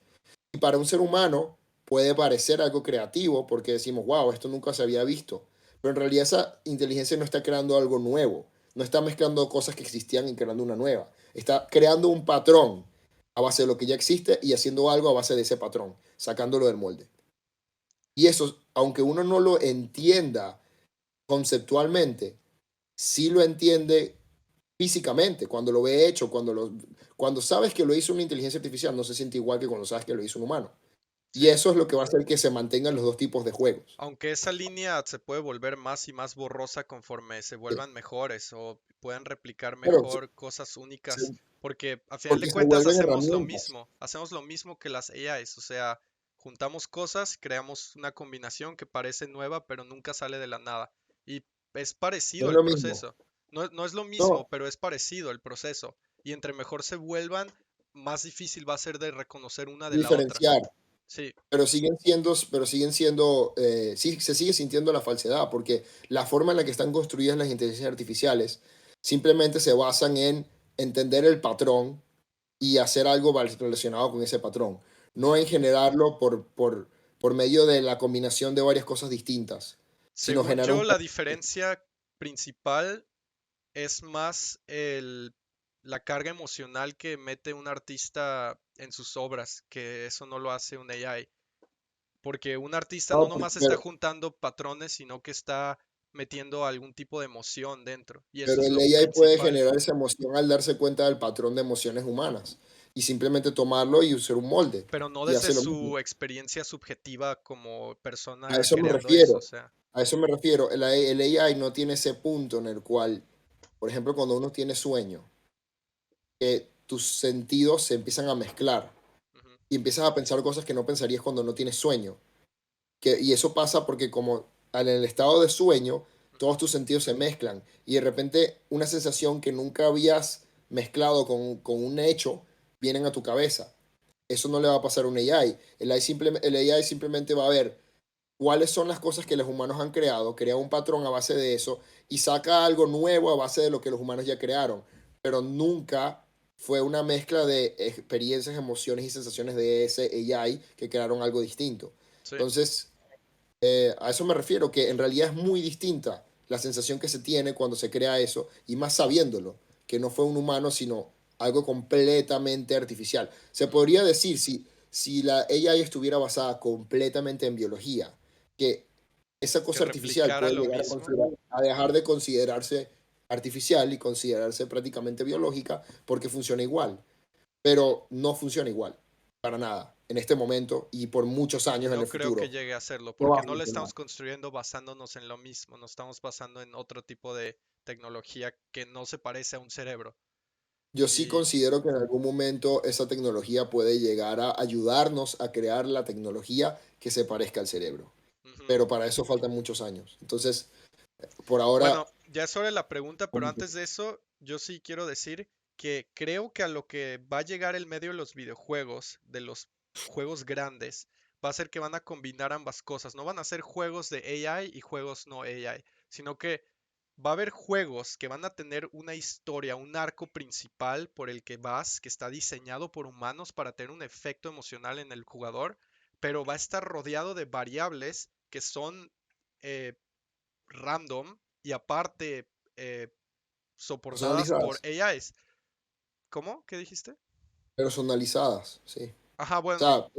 Y para un ser humano puede parecer algo creativo porque decimos, wow, esto nunca se había visto. Pero en realidad esa inteligencia no está creando algo nuevo, no está mezclando cosas que existían y creando una nueva. Está creando un patrón a base de lo que ya existe y haciendo algo a base de ese patrón, sacándolo del molde. Y eso, aunque uno no lo entienda conceptualmente, sí lo entiende físicamente, cuando lo ve hecho, cuando sabes que lo hizo una inteligencia artificial, no se siente igual que cuando sabes que lo hizo un humano. Y Sí. eso es lo que va a hacer que se mantengan los dos tipos de juegos. Aunque esa línea se puede volver más y más borrosa conforme se Sí. vuelvan mejores o puedan replicar Pero mejor cosas únicas, se- porque a final de porque se cuentas vuelven herramientas. hacemos lo mismo que las AIs, o sea, juntamos cosas, creamos una combinación que parece nueva, pero nunca sale de la nada. Y es No parecido es el lo mismo. proceso. No es lo mismo, No, pero es parecido el proceso. Y entre mejor se vuelvan, más difícil va a ser de reconocer una de la otra. diferenciar. Sí, Pero sí, se sigue sintiendo la falsedad, porque la forma en la que están construidas las inteligencias artificiales simplemente se basan en entender el patrón y hacer algo relacionado con ese patrón, no en generarlo por medio de la combinación de varias cosas distintas, sino según generar un yo, la patrón. diferencia principal es más la carga emocional que mete un artista en sus obras, que eso no lo hace un AI. Porque un artista no No, nomás está pero, juntando patrones, sino que está metiendo algún tipo de emoción dentro. Y eso pero es el lo AI puede principal. generar esa emoción al darse cuenta del patrón de emociones humanas y simplemente tomarlo y usar un molde Pero no y desde hace lo mismo. su experiencia subjetiva como A persona eso me creando eso. O refiero. sea, A eso me refiero. El AI no tiene ese punto en el cual, por ejemplo, cuando uno tiene sueño, que tus sentidos se empiezan a mezclar ujú, y empiezas a pensar cosas que no pensarías cuando no tienes sueño. Y eso pasa porque como en el estado de sueño, ujú. todos tus sentidos se mezclan y de repente una sensación que nunca habías mezclado con un hecho vienen a tu cabeza. Eso no le va a pasar a un AI. El AI simplemente va a ver cuáles son las cosas que los humanos han creado, crea un patrón a base de eso y saca algo nuevo a base de lo que los humanos ya crearon, pero nunca fue una mezcla de experiencias, emociones y sensaciones de ese AI que crearon algo distinto. Sí, Entonces, a eso me refiero, que en realidad es muy distinta la sensación que se tiene cuando se crea eso, y más sabiéndolo, que no fue un humano, sino algo completamente artificial. Se ujú, podría decir, si la AI estuviera basada completamente en biología, que esa que cosa artificial replicara puede lo llegar mismo. a dejar de considerarse artificial y considerarse prácticamente biológica porque funciona igual, pero no funciona igual, para nada, en este momento y por muchos Y años en no el creo que futuro. llegue a hacerlo, No va porque a no lo funcionar. estamos construyendo basándonos en lo mismo, nos estamos basando en otro tipo de tecnología que no se parece a un cerebro. Yo sí Y considero que en algún momento esa tecnología puede llegar a ayudarnos a crear la tecnología que se parezca al cerebro, ujú. pero para eso faltan muchos años. Entonces, por ahora, Bueno, ya es hora de la pregunta, pero antes de eso, yo sí quiero decir que creo que a lo que va a llegar el medio de los videojuegos, de los juegos grandes, va a ser que van a combinar ambas cosas. No van a ser juegos de AI y juegos no AI, sino que va a haber juegos que van a tener una historia, un arco principal por el que vas, que está diseñado por humanos para tener un efecto emocional en el jugador, pero va a estar rodeado de variables que son eh, random y aparte eh, soportadas por personalizadas, AIs. ¿Cómo? ¿Qué dijiste? personalizadas, sí. Ajá, O bueno, sea,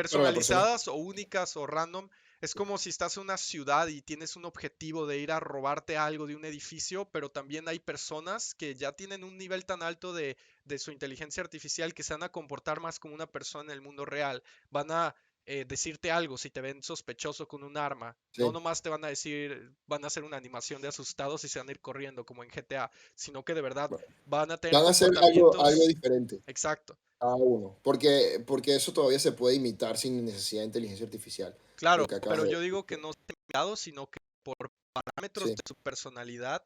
para la persona. personalizadas o únicas o random. Es como si estás en una ciudad y tienes un objetivo de ir a robarte algo de un edificio, pero también hay personas que ya tienen un nivel tan alto de su inteligencia artificial que se van a comportar más como una persona en el mundo real. Van a decirte algo si te ven sospechoso con un arma. No Sí. nomás te van a decir, van a hacer una animación de asustados y se van a ir corriendo como en GTA, sino que de verdad van a tener Van a hacer algo comportamientos. diferente Exacto. cada uno, porque eso todavía se puede imitar sin necesidad de inteligencia artificial, Claro, lo que acabas pero de yo digo que decir. no sean sino que por parámetros Sí, de su personalidad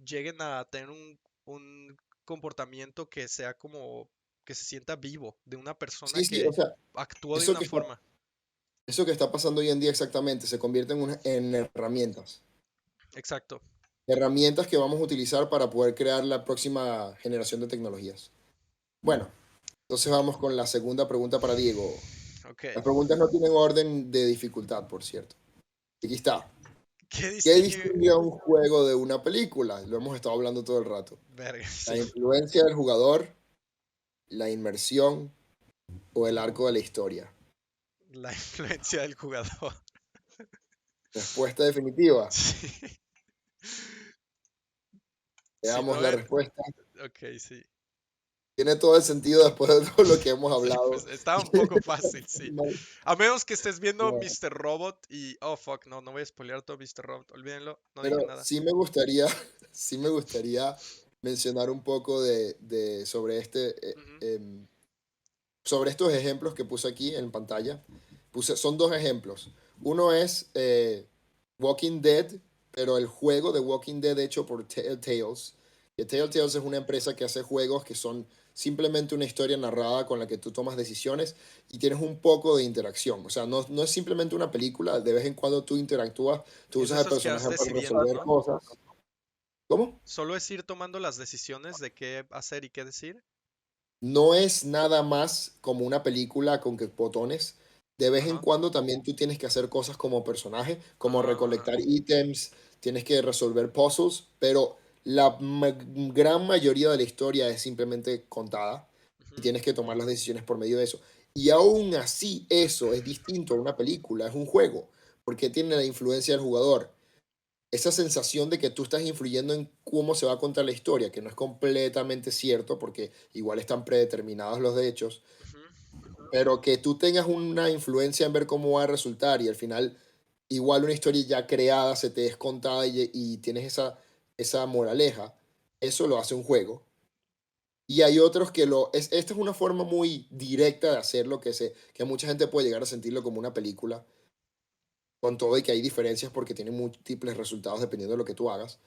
lleguen a tener un comportamiento que sea como que se sienta vivo, de una persona sí, sí, o que sea, actuó de eso una que está, forma. eso que está pasando hoy en día exactamente se convierte en herramientas. Exacto. Herramientas que vamos a utilizar para poder crear la próxima generación de tecnologías. Bueno, entonces vamos con la segunda pregunta para Diego. Ok. Las preguntas no tienen orden de dificultad, por cierto. Aquí está. ¿Qué ¿Qué distingue? distingue a un juego de una película? Lo hemos estado hablando todo el rato. Verga, sí. La influencia del jugador, la inmersión o el arco de la historia. La influencia del jugador. Respuesta definitiva. Sí. Si Veamos no la es. respuesta. Ok, sí. Tiene todo el sentido después de todo lo que hemos Sí, pues hablado. estaba un poco fácil, sí. No, A menos que estés viendo no. Mr. Robot y. Oh, fuck, no, no voy a spoilear todo Mr. Robot. Olvídenlo, no Pero dije nada. sí me gustaría, sí me gustaría mencionar un poco sobre Ujú, sobre estos ejemplos que puse aquí en pantalla. Son dos ejemplos. Uno es Walking Dead, pero el juego de Walking Dead hecho por Telltales. Que Telltales es una empresa que hace juegos que son simplemente una historia narrada con la que tú tomas decisiones y tienes un poco de interacción. O sea, no es simplemente una película, de vez en cuando tú interactúas, tú es de usas el esos que vas personaje para decidiendo, resolver ¿no? cosas. ¿Cómo? Solo es ir tomando las decisiones de qué hacer y qué decir. No es nada más como una película con que botones. De vez en Ajá. cuando también tú tienes que hacer cosas como personaje, como Ah, recolectar ítems, tienes que resolver puzzles, pero la gran mayoría de la historia es simplemente contada y ujú, tienes que tomar las decisiones por medio de eso. Y aún así eso es distinto a una película, es un juego, porque tiene la influencia del jugador, esa sensación de que tú estás influyendo en cómo se va a contar la historia, que no es completamente cierto, porque igual están predeterminados los hechos, ujú, pero que tú tengas una influencia en ver cómo va a resultar y al final igual una historia ya creada se te es contada y tienes esa moraleja, eso lo hace un juego. Y hay otros que esta es una forma muy directa de hacerlo, que mucha gente puede llegar a sentirlo como una película, con todo y que hay diferencias porque tiene múltiples resultados dependiendo de lo que tú hagas.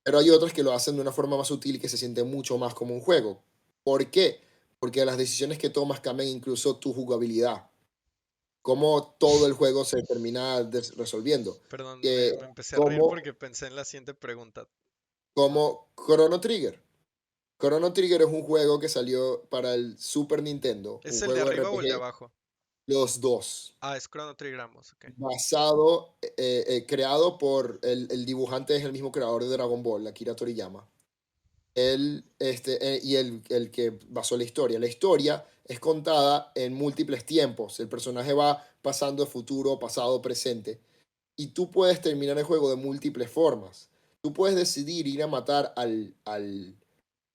Pero hay otras que lo hacen de una forma más sutil y que se siente mucho más como un juego. ¿Por qué? Porque las decisiones que tomas cambian incluso tu jugabilidad. Cómo todo el juego se termina resolviendo. perdón, Que, me empecé a reír como, porque pensé en la siguiente pregunta. como Chrono Trigger. Chrono Trigger es un juego que salió para el Super Nintendo, ¿Es un el de juego arriba o el de RPG. abajo? Los dos. Ah, es Chrono Trigger ambos, ok. Basado, creado por el dibujante, es el mismo creador de Dragon Ball, Akira Toriyama. Él, y el que basó la historia. La historia es contada en múltiples tiempos. El personaje va pasando de futuro, pasado, presente. Y tú puedes terminar el juego de múltiples formas. Tú puedes decidir ir a matar al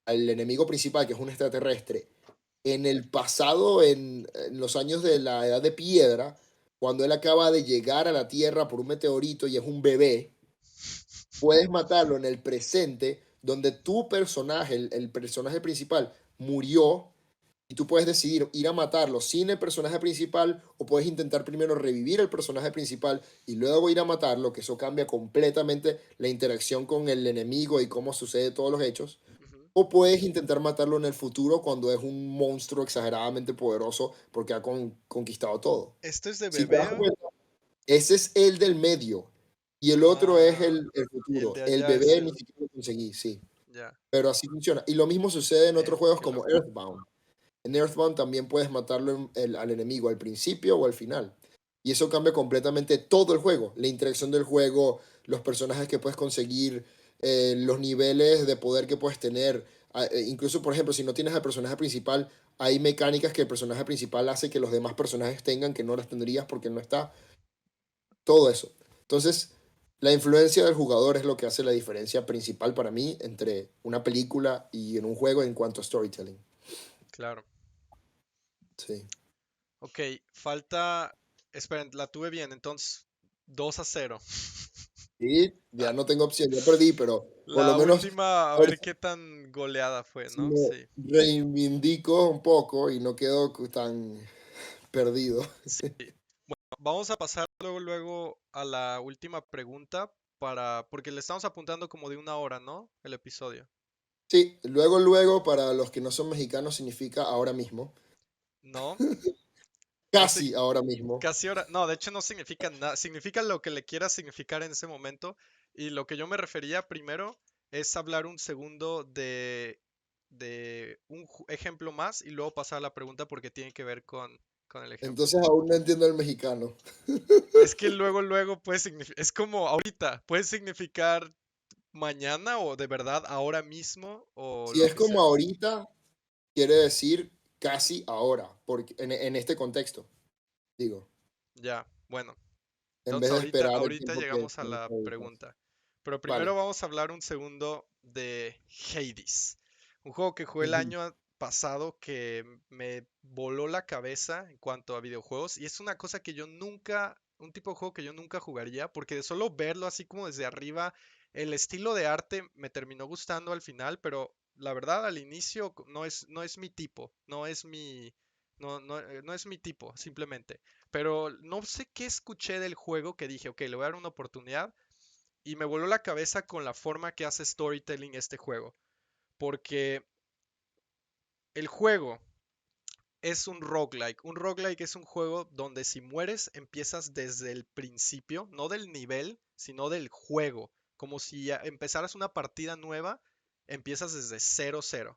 enemigo principal, que es un extraterrestre, en el pasado, en los años de la Edad de Piedra, cuando él acaba de llegar a la Tierra por un meteorito y es un bebé. Puedes matarlo en el presente, donde tu personaje, el personaje principal, murió, y tú puedes decidir ir a matarlo sin el personaje principal, o puedes intentar primero revivir el personaje principal y luego ir a matarlo, que eso cambia completamente la interacción con el enemigo y cómo sucede todos los hechos. Ujú. O puedes intentar matarlo en el futuro cuando es un monstruo exageradamente poderoso porque ha conquistado todo. ¿Esto es de Si te das bebé? cuenta, ese es el del medio. Y el otro es Ah, el y el futuro. de El allá es bebé ni el... siquiera lo conseguí, sí. Ya. Pero así funciona. Y lo mismo sucede en otros juegos Qué como loco. Earthbound. En Earthbound también puedes matarlo al enemigo al principio o al final. Y eso cambia completamente todo el juego. La interacción del juego, los personajes que puedes conseguir, los niveles de poder que puedes tener. Incluso, por ejemplo, si no tienes al personaje principal, hay mecánicas que el personaje principal hace que los demás personajes tengan que no las tendrías porque él no está. Todo eso. Entonces, la influencia del jugador es lo que hace la diferencia principal para mí entre una película y en un juego en cuanto a storytelling. Claro. Sí. Ok, falta... Esperen, la tuve bien, entonces 2-0. Y ya no tengo opción, ya perdí, pero por lo La menos última, a a ver ver qué tan goleada fue, si ¿no? me Sí. reivindico un poco y no quedo tan perdido. Sí. Vamos a pasar luego a la última pregunta porque le estamos apuntando como de 1 hora, ¿no? El episodio. Sí, luego, para los que no son mexicanos, significa ahora mismo. ¿No? No sé, Casi ahora mismo. casi hora. No, de hecho no significa nada. Significa lo que le quiera significar en ese momento. Y lo que yo me refería primero es hablar un segundo de un ejemplo más y luego pasar a la pregunta porque tiene que ver con el ejemplo. Entonces aún no entiendo el mexicano. Es que luego puede significar, es como ahorita, puede significar mañana o de verdad ahora mismo o Si lo es que como sea. ahorita, quiere decir casi ahora, porque en este contexto, digo, Ya, bueno. en Entonces vez de esperar el ahorita tiempo que llegamos a la necesitas. pregunta. Pero Vale. primero vamos a hablar un segundo de Hades. Un juego que jugué el Ujú. año pasado que me voló la cabeza en cuanto a videojuegos. Y es una cosa que yo nunca, un tipo de juego que yo nunca jugaría, porque de solo verlo así como desde arriba, el estilo de arte me terminó gustando al final, pero la verdad al inicio no es mi tipo, no es mi tipo, simplemente. Pero no sé qué escuché del juego que dije, ok, le voy a dar una oportunidad. Y me voló la cabeza con la forma que hace storytelling este juego. Porque el juego es un roguelike. Un roguelike es un juego donde si mueres empiezas desde el principio, no del nivel, sino del juego. Como si empezaras una partida nueva, empiezas desde 0-0.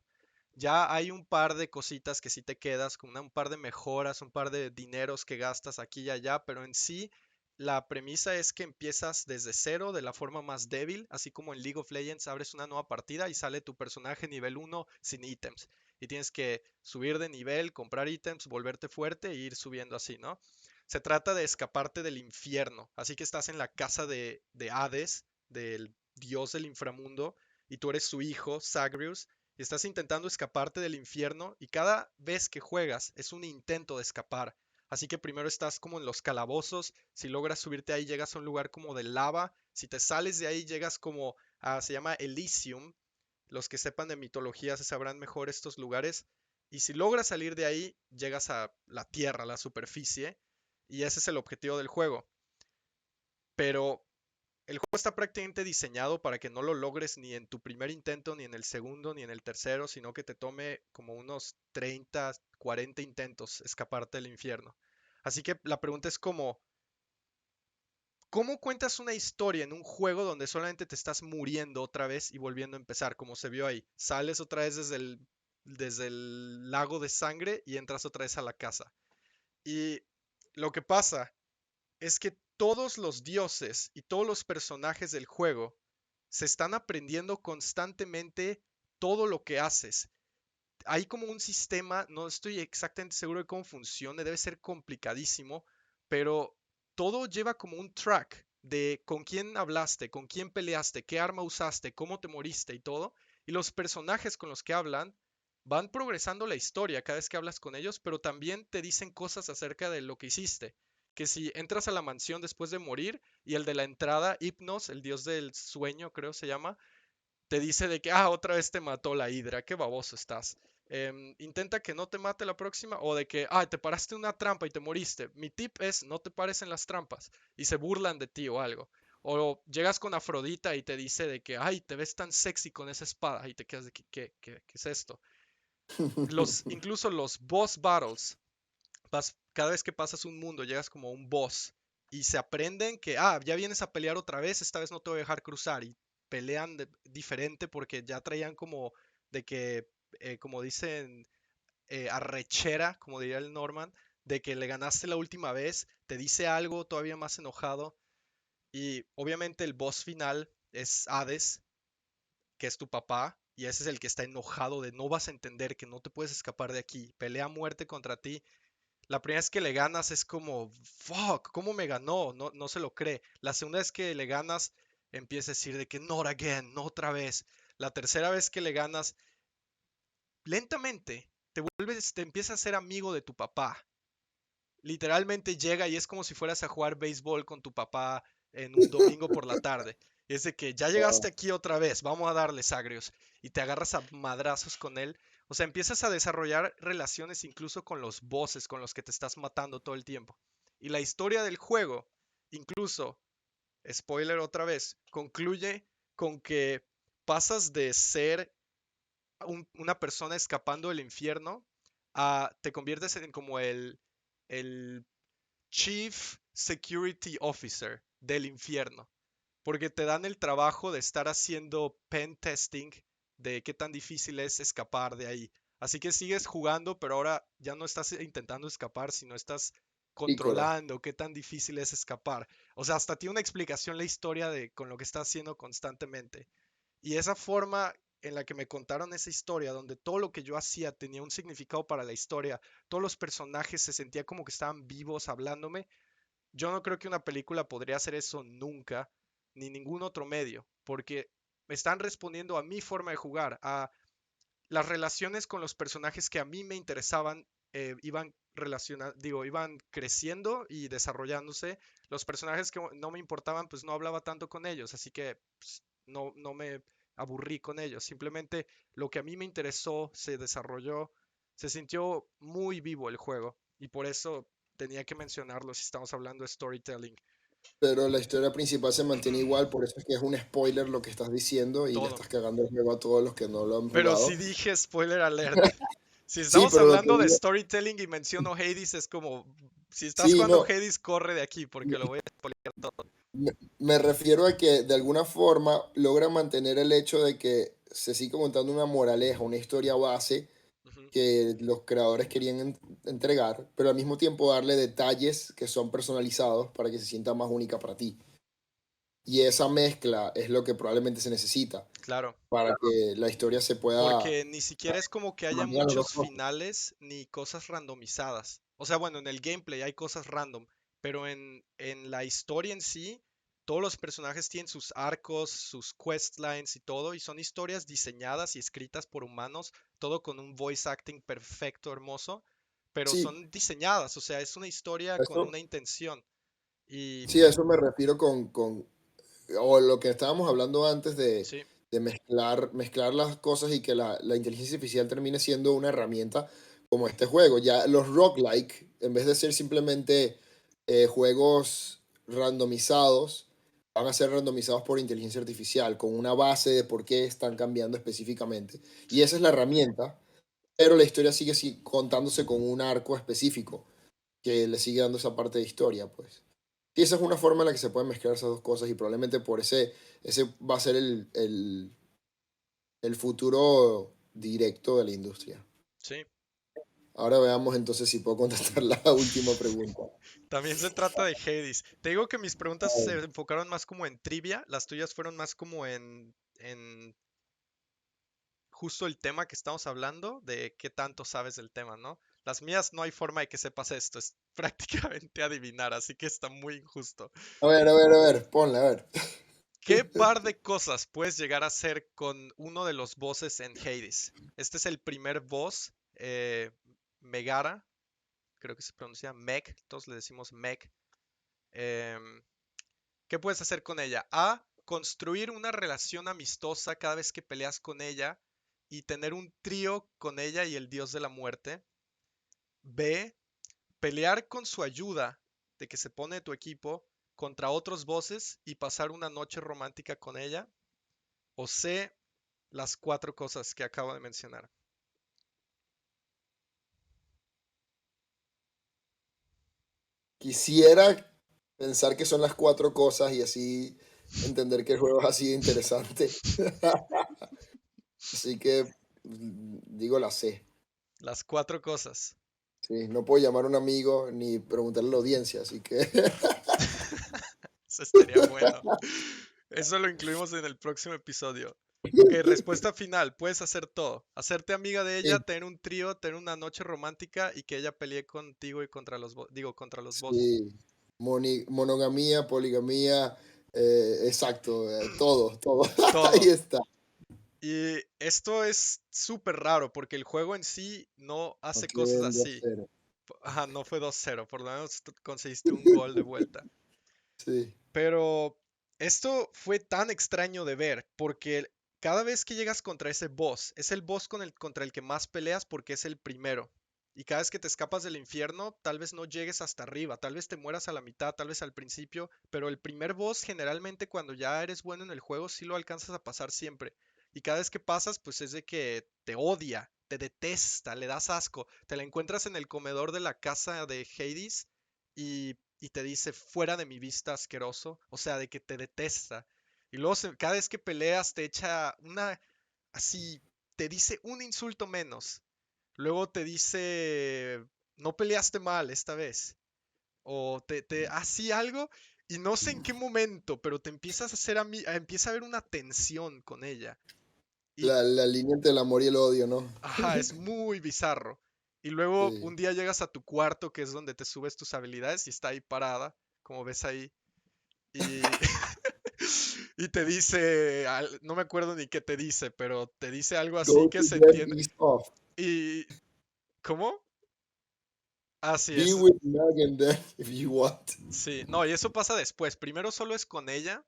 Ya hay un par de cositas que sí te quedas, con un par de mejoras, un par de dineros que gastas aquí y allá, pero en sí la premisa es que empiezas desde cero de la forma más débil, así como en League of Legends abres una nueva partida y sale tu personaje nivel 1 sin ítems. Y tienes que subir de nivel, comprar ítems, volverte fuerte e ir subiendo así, ¿no? Se trata de escaparte del infierno, así que estás en la casa de Hades, del dios del inframundo, y tú eres su hijo, Zagreus, y estás intentando escaparte del infierno y cada vez que juegas es un intento de escapar. Así que primero estás como en los calabozos, si logras subirte ahí llegas a un lugar como de lava, si te sales de ahí llegas como a, se llama Elysium, los que sepan de mitología se sabrán mejor estos lugares, y si logras salir de ahí llegas a la tierra, a la superficie, y ese es el objetivo del juego. Pero el juego está prácticamente diseñado para que no lo logres ni en tu primer intento, ni en el segundo, ni en el tercero, sino que te tome como unos 30, 40 intentos escaparte del infierno. Así que la pregunta es como, ¿cómo cuentas una historia en un juego donde solamente te estás muriendo otra vez y volviendo a empezar, como se vio ahí? Sales otra vez desde el lago de sangre y entras otra vez a la casa. Y lo que pasa es que todos los dioses y todos los personajes del juego se están aprendiendo constantemente todo lo que haces. Hay como un sistema, no estoy exactamente seguro de cómo funcione, debe ser complicadísimo, pero todo lleva como un track de con quién hablaste, con quién peleaste, qué arma usaste, cómo te moriste y todo. Y los personajes con los que hablan van progresando la historia cada vez que hablas con ellos, pero también te dicen cosas acerca de lo que hiciste. Que si entras a la mansión después de morir y el de la entrada, Hypnos, el dios del sueño creo se llama, te dice de que, otra vez te mató la hidra, qué baboso estás. Intenta que no te mate la próxima o de que, te paraste en una trampa y te moriste. Mi tip es no te pares en las trampas y se burlan de ti o algo. O llegas con Afrodita y te dice de que, te ves tan sexy con esa espada y te quedas de que, ¿qué es esto? Incluso los boss battles, cada vez que pasas un mundo llegas como a un boss y se aprenden que, ya vienes a pelear otra vez, esta vez no te voy a dejar cruzar y pelean diferente porque ya traían como de que, como dicen, arrechera, como diría el Norman, de que le ganaste la última vez, te dice algo todavía más enojado y obviamente el boss final es Hades, que es tu papá. Y ese es el que está enojado de no vas a entender que no te puedes escapar de aquí. Pelea a muerte contra ti. La primera vez que le ganas es como, fuck, ¿cómo me ganó? No, no se lo cree. La segunda vez que le ganas, empieza a decir de que not again, no otra vez. La tercera vez que le ganas, lentamente te empiezas a ser amigo de tu papá. Literalmente llega y es como si fueras a jugar béisbol con tu papá en un domingo por la tarde. Es de que ya llegaste Wow. aquí otra vez, vamos a darle agrios. Y te agarras a madrazos con él. O sea, empiezas a desarrollar relaciones incluso con los bosses con los que te estás matando todo el tiempo. Y la historia del juego, incluso, spoiler otra vez, concluye con que pasas de ser una persona escapando del infierno a te conviertes en como el Chief Security Officer del infierno, porque te dan el trabajo de estar haciendo pen testing de qué tan difícil es escapar de ahí. Así que sigues jugando, pero ahora ya no estás intentando escapar, sino estás Pícoro. controlando qué tan difícil es escapar. O sea, hasta tiene una explicación la historia de con lo que estás haciendo constantemente. Y esa forma en la que me contaron esa historia, donde todo lo que yo hacía tenía un significado para la historia, todos los personajes se sentía como que estaban vivos hablándome, yo no creo que una película podría hacer eso nunca, ni ningún otro medio, porque me están respondiendo a mi forma de jugar, a las relaciones con los personajes que a mí me interesaban, iban creciendo y desarrollándose. Los personajes que no me importaban, pues no hablaba tanto con ellos, así que pues, no me aburrí con ellos. Simplemente lo que a mí me interesó se desarrolló, se sintió muy vivo el juego y por eso tenía que mencionarlo si estamos hablando de storytelling. Pero la historia principal se mantiene igual, por eso es que es un spoiler lo que estás diciendo y le Todo. estás cagando el juego a todos los que no lo han Pero sí jugado. dije spoiler alert. Si Sí, estamos pero lo que hablando de digo, storytelling y menciono Hades, es como, si estás sí, jugando no, Hades, corre de aquí porque lo voy a spoilear todo. me refiero a que de alguna forma logra mantener el hecho de que se sigue contando una moraleja, una historia base Ujú. que los creadores querían entregar, pero al mismo tiempo darle detalles que son personalizados para que se sienta más única para ti. Y esa mezcla es lo que probablemente se necesita Claro, para que la historia se pueda porque ni siquiera es como que haya mantener las dos muchos cosas. finales ni cosas randomizadas. O sea, bueno, en el gameplay hay cosas random, pero en la historia en sí, todos los personajes tienen sus arcos, sus questlines y todo, y son historias diseñadas y escritas por humanos, todo con un voice acting perfecto, hermoso, pero Sí, son diseñadas, o sea, es una historia con eso, una intención. Y sí, a eso me refiero o lo que estábamos hablando antes sí, de mezclar las cosas y que la inteligencia artificial termine siendo una herramienta como este juego. Ya los roguelike, en vez de ser simplemente juegos randomizados, van a ser randomizados por inteligencia artificial, con una base de por qué están cambiando específicamente. Y sí, esa es la herramienta, pero la historia sigue contándose con un arco específico que le sigue dando esa parte de historia, pues. Y esa es una forma en la que se pueden mezclar esas dos cosas y probablemente por ese va a ser el futuro directo de la industria. sí. Ahora veamos entonces si puedo contestar la última pregunta. También se trata de Hades. Te digo que mis A preguntas se ver, enfocaron más como en trivia, las tuyas fueron más como en justo el tema que estamos hablando, de qué tanto sabes del tema, ¿no? Las mías no hay forma de que sepas esto, es prácticamente adivinar, así que está muy injusto. ponla, a ver. ¿Qué par de cosas puedes llegar a hacer con uno de los bosses en Hades? Este es el primer boss, Megara, creo que se pronuncia Meg, todos le decimos Meg. Em, ¿Qué puedes hacer con ella? A. Construir una relación amistosa cada vez que peleas con ella y tener un trío con ella y el dios de la muerte. B. Pelear con su ayuda de que se pone tu equipo contra otros bosses y pasar una noche romántica con ella. O C. Las cuatro cosas que acabo de mencionar. Quisiera pensar que son las cuatro cosas y así entender que el juego es así de interesante. Así que digo la C. Las cuatro cosas. Sí, no puedo llamar a un amigo ni preguntarle a la audiencia, así que Eso estaría bueno. Eso lo incluimos en el próximo episodio. Ok, respuesta final. Puedes hacer todo. Hacerte amiga de ella, sí, tener un trío, tener una noche romántica y que ella pelee contigo y contra los, contra los bosses. sí. Monogamía, poligamía, exacto, todo, todo. Ahí Todo. está. Y esto es súper raro porque el juego en sí no No hace cosas queden así. 2-0. Ajá, no fue 2-0, por lo menos conseguiste un gol de vuelta. Sí, Pero esto fue tan extraño de ver porque cada vez que llegas contra ese boss, es el boss contra el que más peleas porque es el primero. Y cada vez que te escapas del infierno, tal vez no llegues hasta arriba, tal vez te mueras a la mitad, tal vez al principio, pero el primer boss generalmente cuando ya eres bueno en el juego sí lo alcanzas a pasar siempre. Y cada vez que pasas, pues es de que te odia, te detesta, le das asco, te la encuentras en el comedor de la casa de Hades y te dice fuera de mi vista asqueroso, o sea, de que te detesta. Y luego cada vez que peleas te echa una, así, te dice un insulto menos. Luego te dice, no peleaste mal esta vez. O te así algo y no sé en qué momento, pero te empiezas a hacer a mí, empieza a haber una tensión con ella. Y la línea entre el amor y el odio, ¿no? ajá, es muy bizarro. Y luego Sí. un día llegas a tu cuarto, que es donde te subes tus habilidades, y está ahí parada, como ves ahí. Y, y te dice, no me acuerdo ni qué te dice, pero te dice algo así Go que to se get entiende. pissed off. ¿Y cómo? Así Be es. with Megan then if you want. Sí, no, y eso pasa después. Primero solo es con ella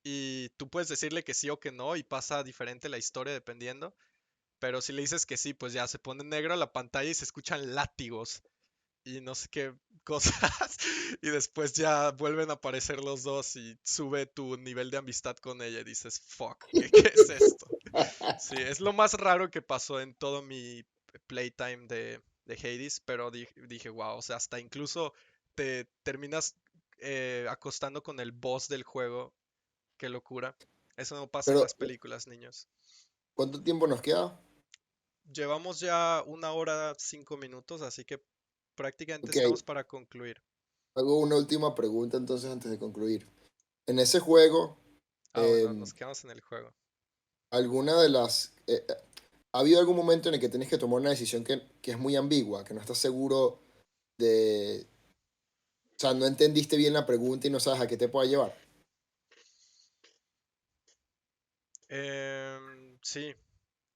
y tú puedes decirle que sí o que no y pasa diferente la historia dependiendo. Pero si le dices que sí, pues ya se pone negra la pantalla y se escuchan látigos y no sé qué cosas. Y después ya vuelven a aparecer los dos y sube tu nivel de amistad con ella y dices, fuck, ¿qué es esto? Sí, es lo más raro que pasó en todo mi playtime de Hades, pero dije, wow, o sea, hasta incluso te terminas acostando con el boss del juego, qué locura. Eso no pasa en Pero, las películas, niños. ¿cuánto tiempo nos queda? Llevamos ya 1 hora 5 minutos, así que prácticamente Ok, estamos para concluir. hago una última pregunta entonces antes de concluir. En ese juego, Ah, bueno, em, nos quedamos en el juego. alguna de las... ¿ha habido algún momento en el que tienes que tomar una decisión que es muy ambigua, que no estás seguro de... O sea, no entendiste bien la pregunta y no sabes a qué te puede llevar? Sí,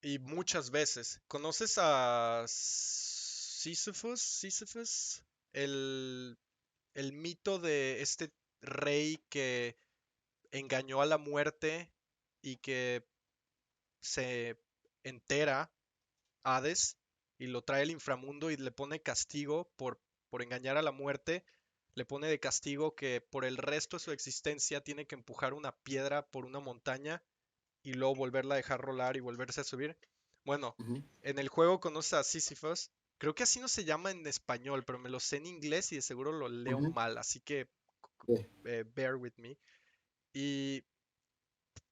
y muchas veces. ¿Conoces a Sísifus? ¿Sísifus? El, el mito de este rey que engañó a la muerte y que se entera Hades y lo trae al inframundo y le pone castigo por engañar a la muerte. Le pone de castigo que por el resto de su existencia tiene que empujar una piedra por una montaña y luego volverla a dejar rolar y volverse a subir. Bueno, Ujú, en el juego conoces a Sisyphus. Creo que así no se llama en español, pero me lo sé en inglés y de seguro lo leo ujú, mal, así que sí, bear with me. Y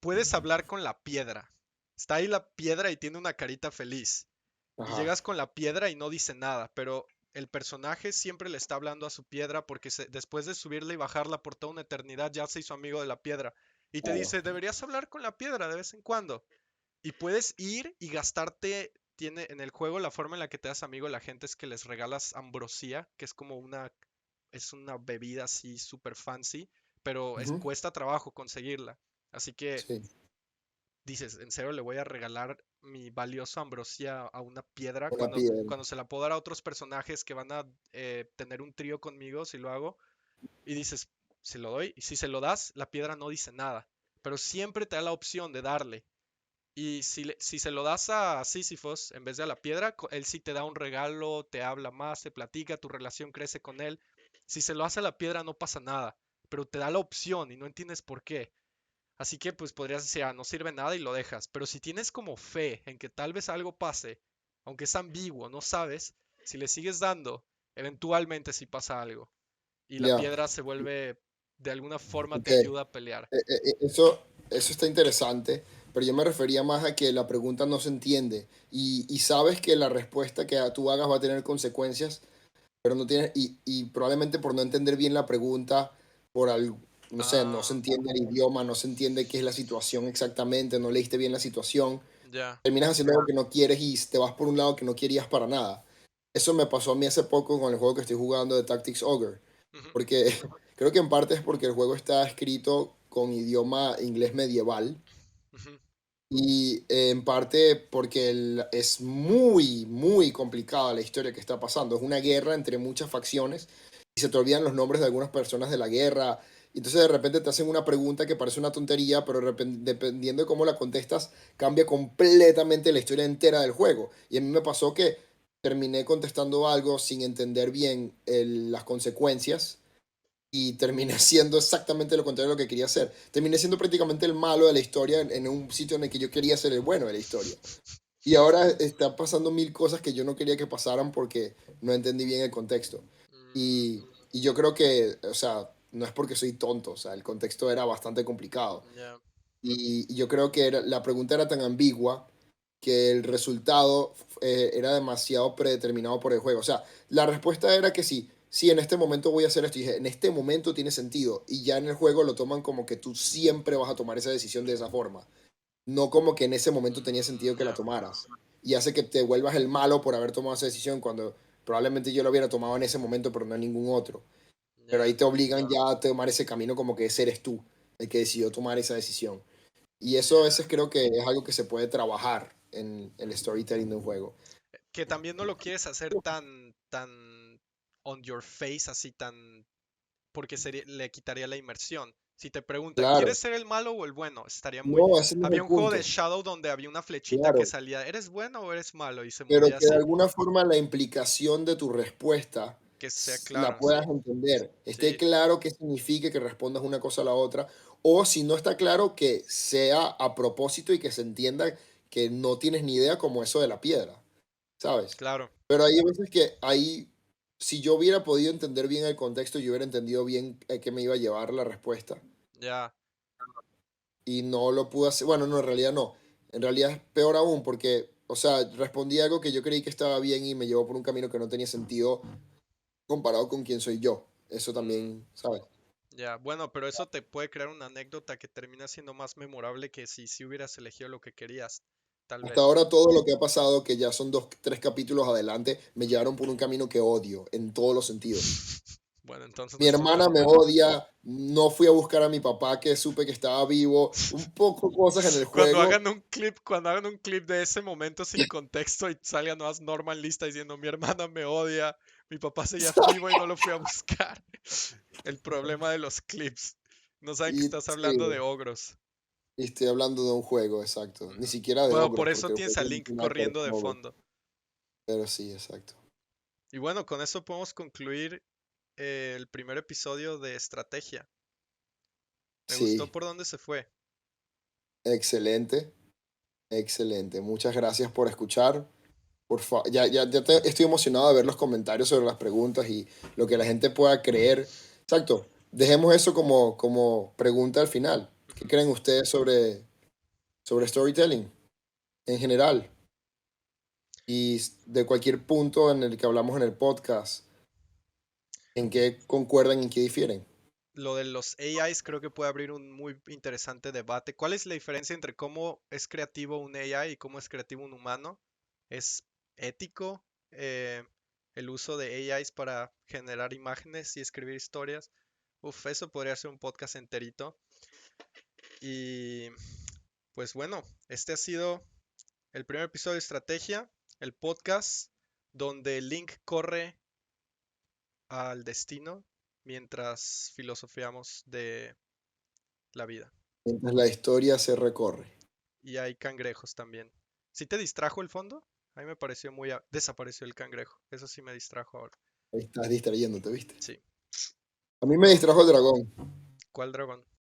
puedes hablar con la piedra. Está ahí la piedra y tiene una carita feliz. y Ajá. llegas con la piedra y no dice nada, pero el personaje siempre le está hablando a su piedra porque después de subirla y bajarla por toda una eternidad ya se hizo amigo de la piedra. Y te Claro. dice, deberías hablar con la piedra de vez en cuando. Y puedes ir y gastarte, tiene en el juego la forma en la que te das amigo de la gente es que les regalas ambrosía, que es una bebida así súper fancy, pero Ujú. cuesta trabajo conseguirla. Así que Sí, dices, ¿en serio le voy a regalar mi valiosa ambrosía a una piedra una cuando, piedra. cuando se la puedo dar a otros personajes que van a tener un trío conmigo si lo hago? Y dices, se lo doy, y si se lo das, la piedra no dice nada, pero siempre te da la opción de darle. Y si se lo das a Sísifos en vez de a la piedra, él sí te da un regalo, te habla más, te platica, tu relación crece con él. Si se lo hace a la piedra no pasa nada, pero te da la opción y no entiendes por qué. Así que pues podrías decir, no sirve nada y lo dejas. Pero si tienes como fe en que tal vez algo pase, aunque es ambiguo, no sabes, si le sigues dando, eventualmente sí pasa algo. Y la Ya. piedra se vuelve, de alguna forma Ok. te ayuda a pelear. Eso está interesante, pero yo me refería más a que la pregunta no se entiende y sabes que la respuesta que tú hagas va a tener consecuencias, pero no tienes, y probablemente por no entender bien la pregunta, por algo, no sé, no se Ah, entiende el idioma, no se entiende qué es la situación exactamente, no leíste bien la situación, ya. terminas haciendo algo que no quieres y te vas por un lado que no querías para nada. Eso me pasó a mí hace poco con el juego que estoy jugando de Tactics Ogre, Ujú, porque creo que en parte es porque el juego está escrito con idioma inglés medieval ujú, y en parte porque es muy, muy complicada la historia que está pasando. Es una guerra entre muchas facciones y se te olvidan los nombres de algunas personas de la guerra. Y entonces de repente te hacen una pregunta que parece una tontería, pero dependiendo de cómo la contestas, cambia completamente la historia entera del juego. Y a mí me pasó que terminé contestando algo sin entender bien las consecuencias y terminé siendo exactamente lo contrario de lo que quería hacer. Terminé siendo prácticamente el malo de la historia en un sitio en el que yo quería ser el bueno de la historia. Y ahora está pasando mil cosas que yo no quería que pasaran porque no entendí bien el contexto. mm, Y yo creo que, o sea, no es porque soy tonto, o sea, el contexto era bastante complicado. ya. Y yo creo que la pregunta era tan ambigua que el resultado era demasiado predeterminado por el juego. O sea, la respuesta era que sí, sí, en este momento voy a hacer esto. Y dije, en este momento tiene sentido. Y ya en el juego lo toman como que tú siempre vas a tomar esa decisión de esa forma. No como que en ese momento tenía sentido que la Ya, tomaras. Y hace que te vuelvas el malo por haber tomado esa decisión cuando probablemente yo lo hubiera tomado en ese momento, pero no en ningún otro. Pero ahí ya. te obligan ya a tomar ese camino como que ese eres tú, el que decidió tomar esa decisión. Y eso a Ya. veces creo que es algo que se puede trabajar en el storytelling de un juego. Que también no lo quieres hacer tan on your face, así tan, porque le quitaría la inmersión. Si te preguntan, Claro, ¿quieres ser el malo o el bueno? Estaría muy... no, ese no es Había el un juego de punto, Shadow donde había una flechita que claro, salía, ¿eres bueno o eres malo? Y se pero movía que de así. alguna forma la implicación de tu respuesta Que sea la clara, puedas sí. entender, esté Sí, claro qué significa que respondas una cosa a la otra, o si no está claro, que sea a propósito y que se entienda que no tienes ni idea como eso de la piedra, ¿sabes? claro, Pero hay veces que ahí, si yo hubiera podido entender bien el contexto, yo hubiera entendido bien a qué me iba a llevar la respuesta. ya. Y no lo pude hacer. Bueno, no, en realidad no. En realidad es peor aún porque, o sea, respondí algo que yo creí que estaba bien y me llevó por un camino que no tenía sentido comparado con quién soy yo. Eso Mm, también, ¿sabes? ya, bueno, pero eso te puede crear una anécdota que termina siendo más memorable que si hubieras elegido lo que querías, tal Hasta vez. ahora todo lo que ha pasado, que ya son dos, tres capítulos adelante, me llevaron por un camino que odio en todos los sentidos. Bueno, entonces no Mi estuvo hermana tan me bueno. odia, no fui a buscar a mi papá que supe que estaba vivo, un poco cosas en el juego. Cuando hagan un clip de ese momento sin contexto y salga nuevas Norman lista diciendo mi hermana me odia, mi papá seguía vivo y no lo fui a buscar. El problema de los clips. No saben que Y estás hablando de sí, ogros. y estoy hablando de un juego, exacto. Ni Ujú. siquiera de Bueno, ogros, por eso porque el tienes a juego no Link tiene nada que ver corriendo de con ogros. fondo. Pero sí, exacto. Y bueno, con eso podemos concluir el primer episodio de estrategia. Me gustó Sí, por dónde se fue. excelente, excelente. Muchas gracias por escuchar. Estoy emocionado de ver los comentarios sobre las preguntas y lo que la gente pueda creer. Exacto. Dejemos eso como pregunta al final. ¿Qué Ujú. creen ustedes sobre storytelling en general? y de cualquier punto en el que hablamos en el podcast, en qué concuerdan y en qué difieren. Lo de los AIs creo que puede abrir un muy interesante debate. ¿Cuál es la diferencia entre cómo es creativo un AI y cómo es creativo un humano? ¿Es ético el uso de AIs para generar imágenes y escribir historias? Uf, eso podría ser un podcast enterito. Y pues bueno, este ha sido el primer episodio de Estrategia, el podcast donde Link corre al destino mientras filosofiamos de la vida. Mientras la historia se recorre. Y hay cangrejos también. ¿Sí te distrajo el fondo? A mí me pareció muy... Desapareció el cangrejo. Eso sí me distrajo ahora. Ahí estás distrayéndote, ¿viste? Sí. A mí me distrajo el dragón. ¿Cuál dragón?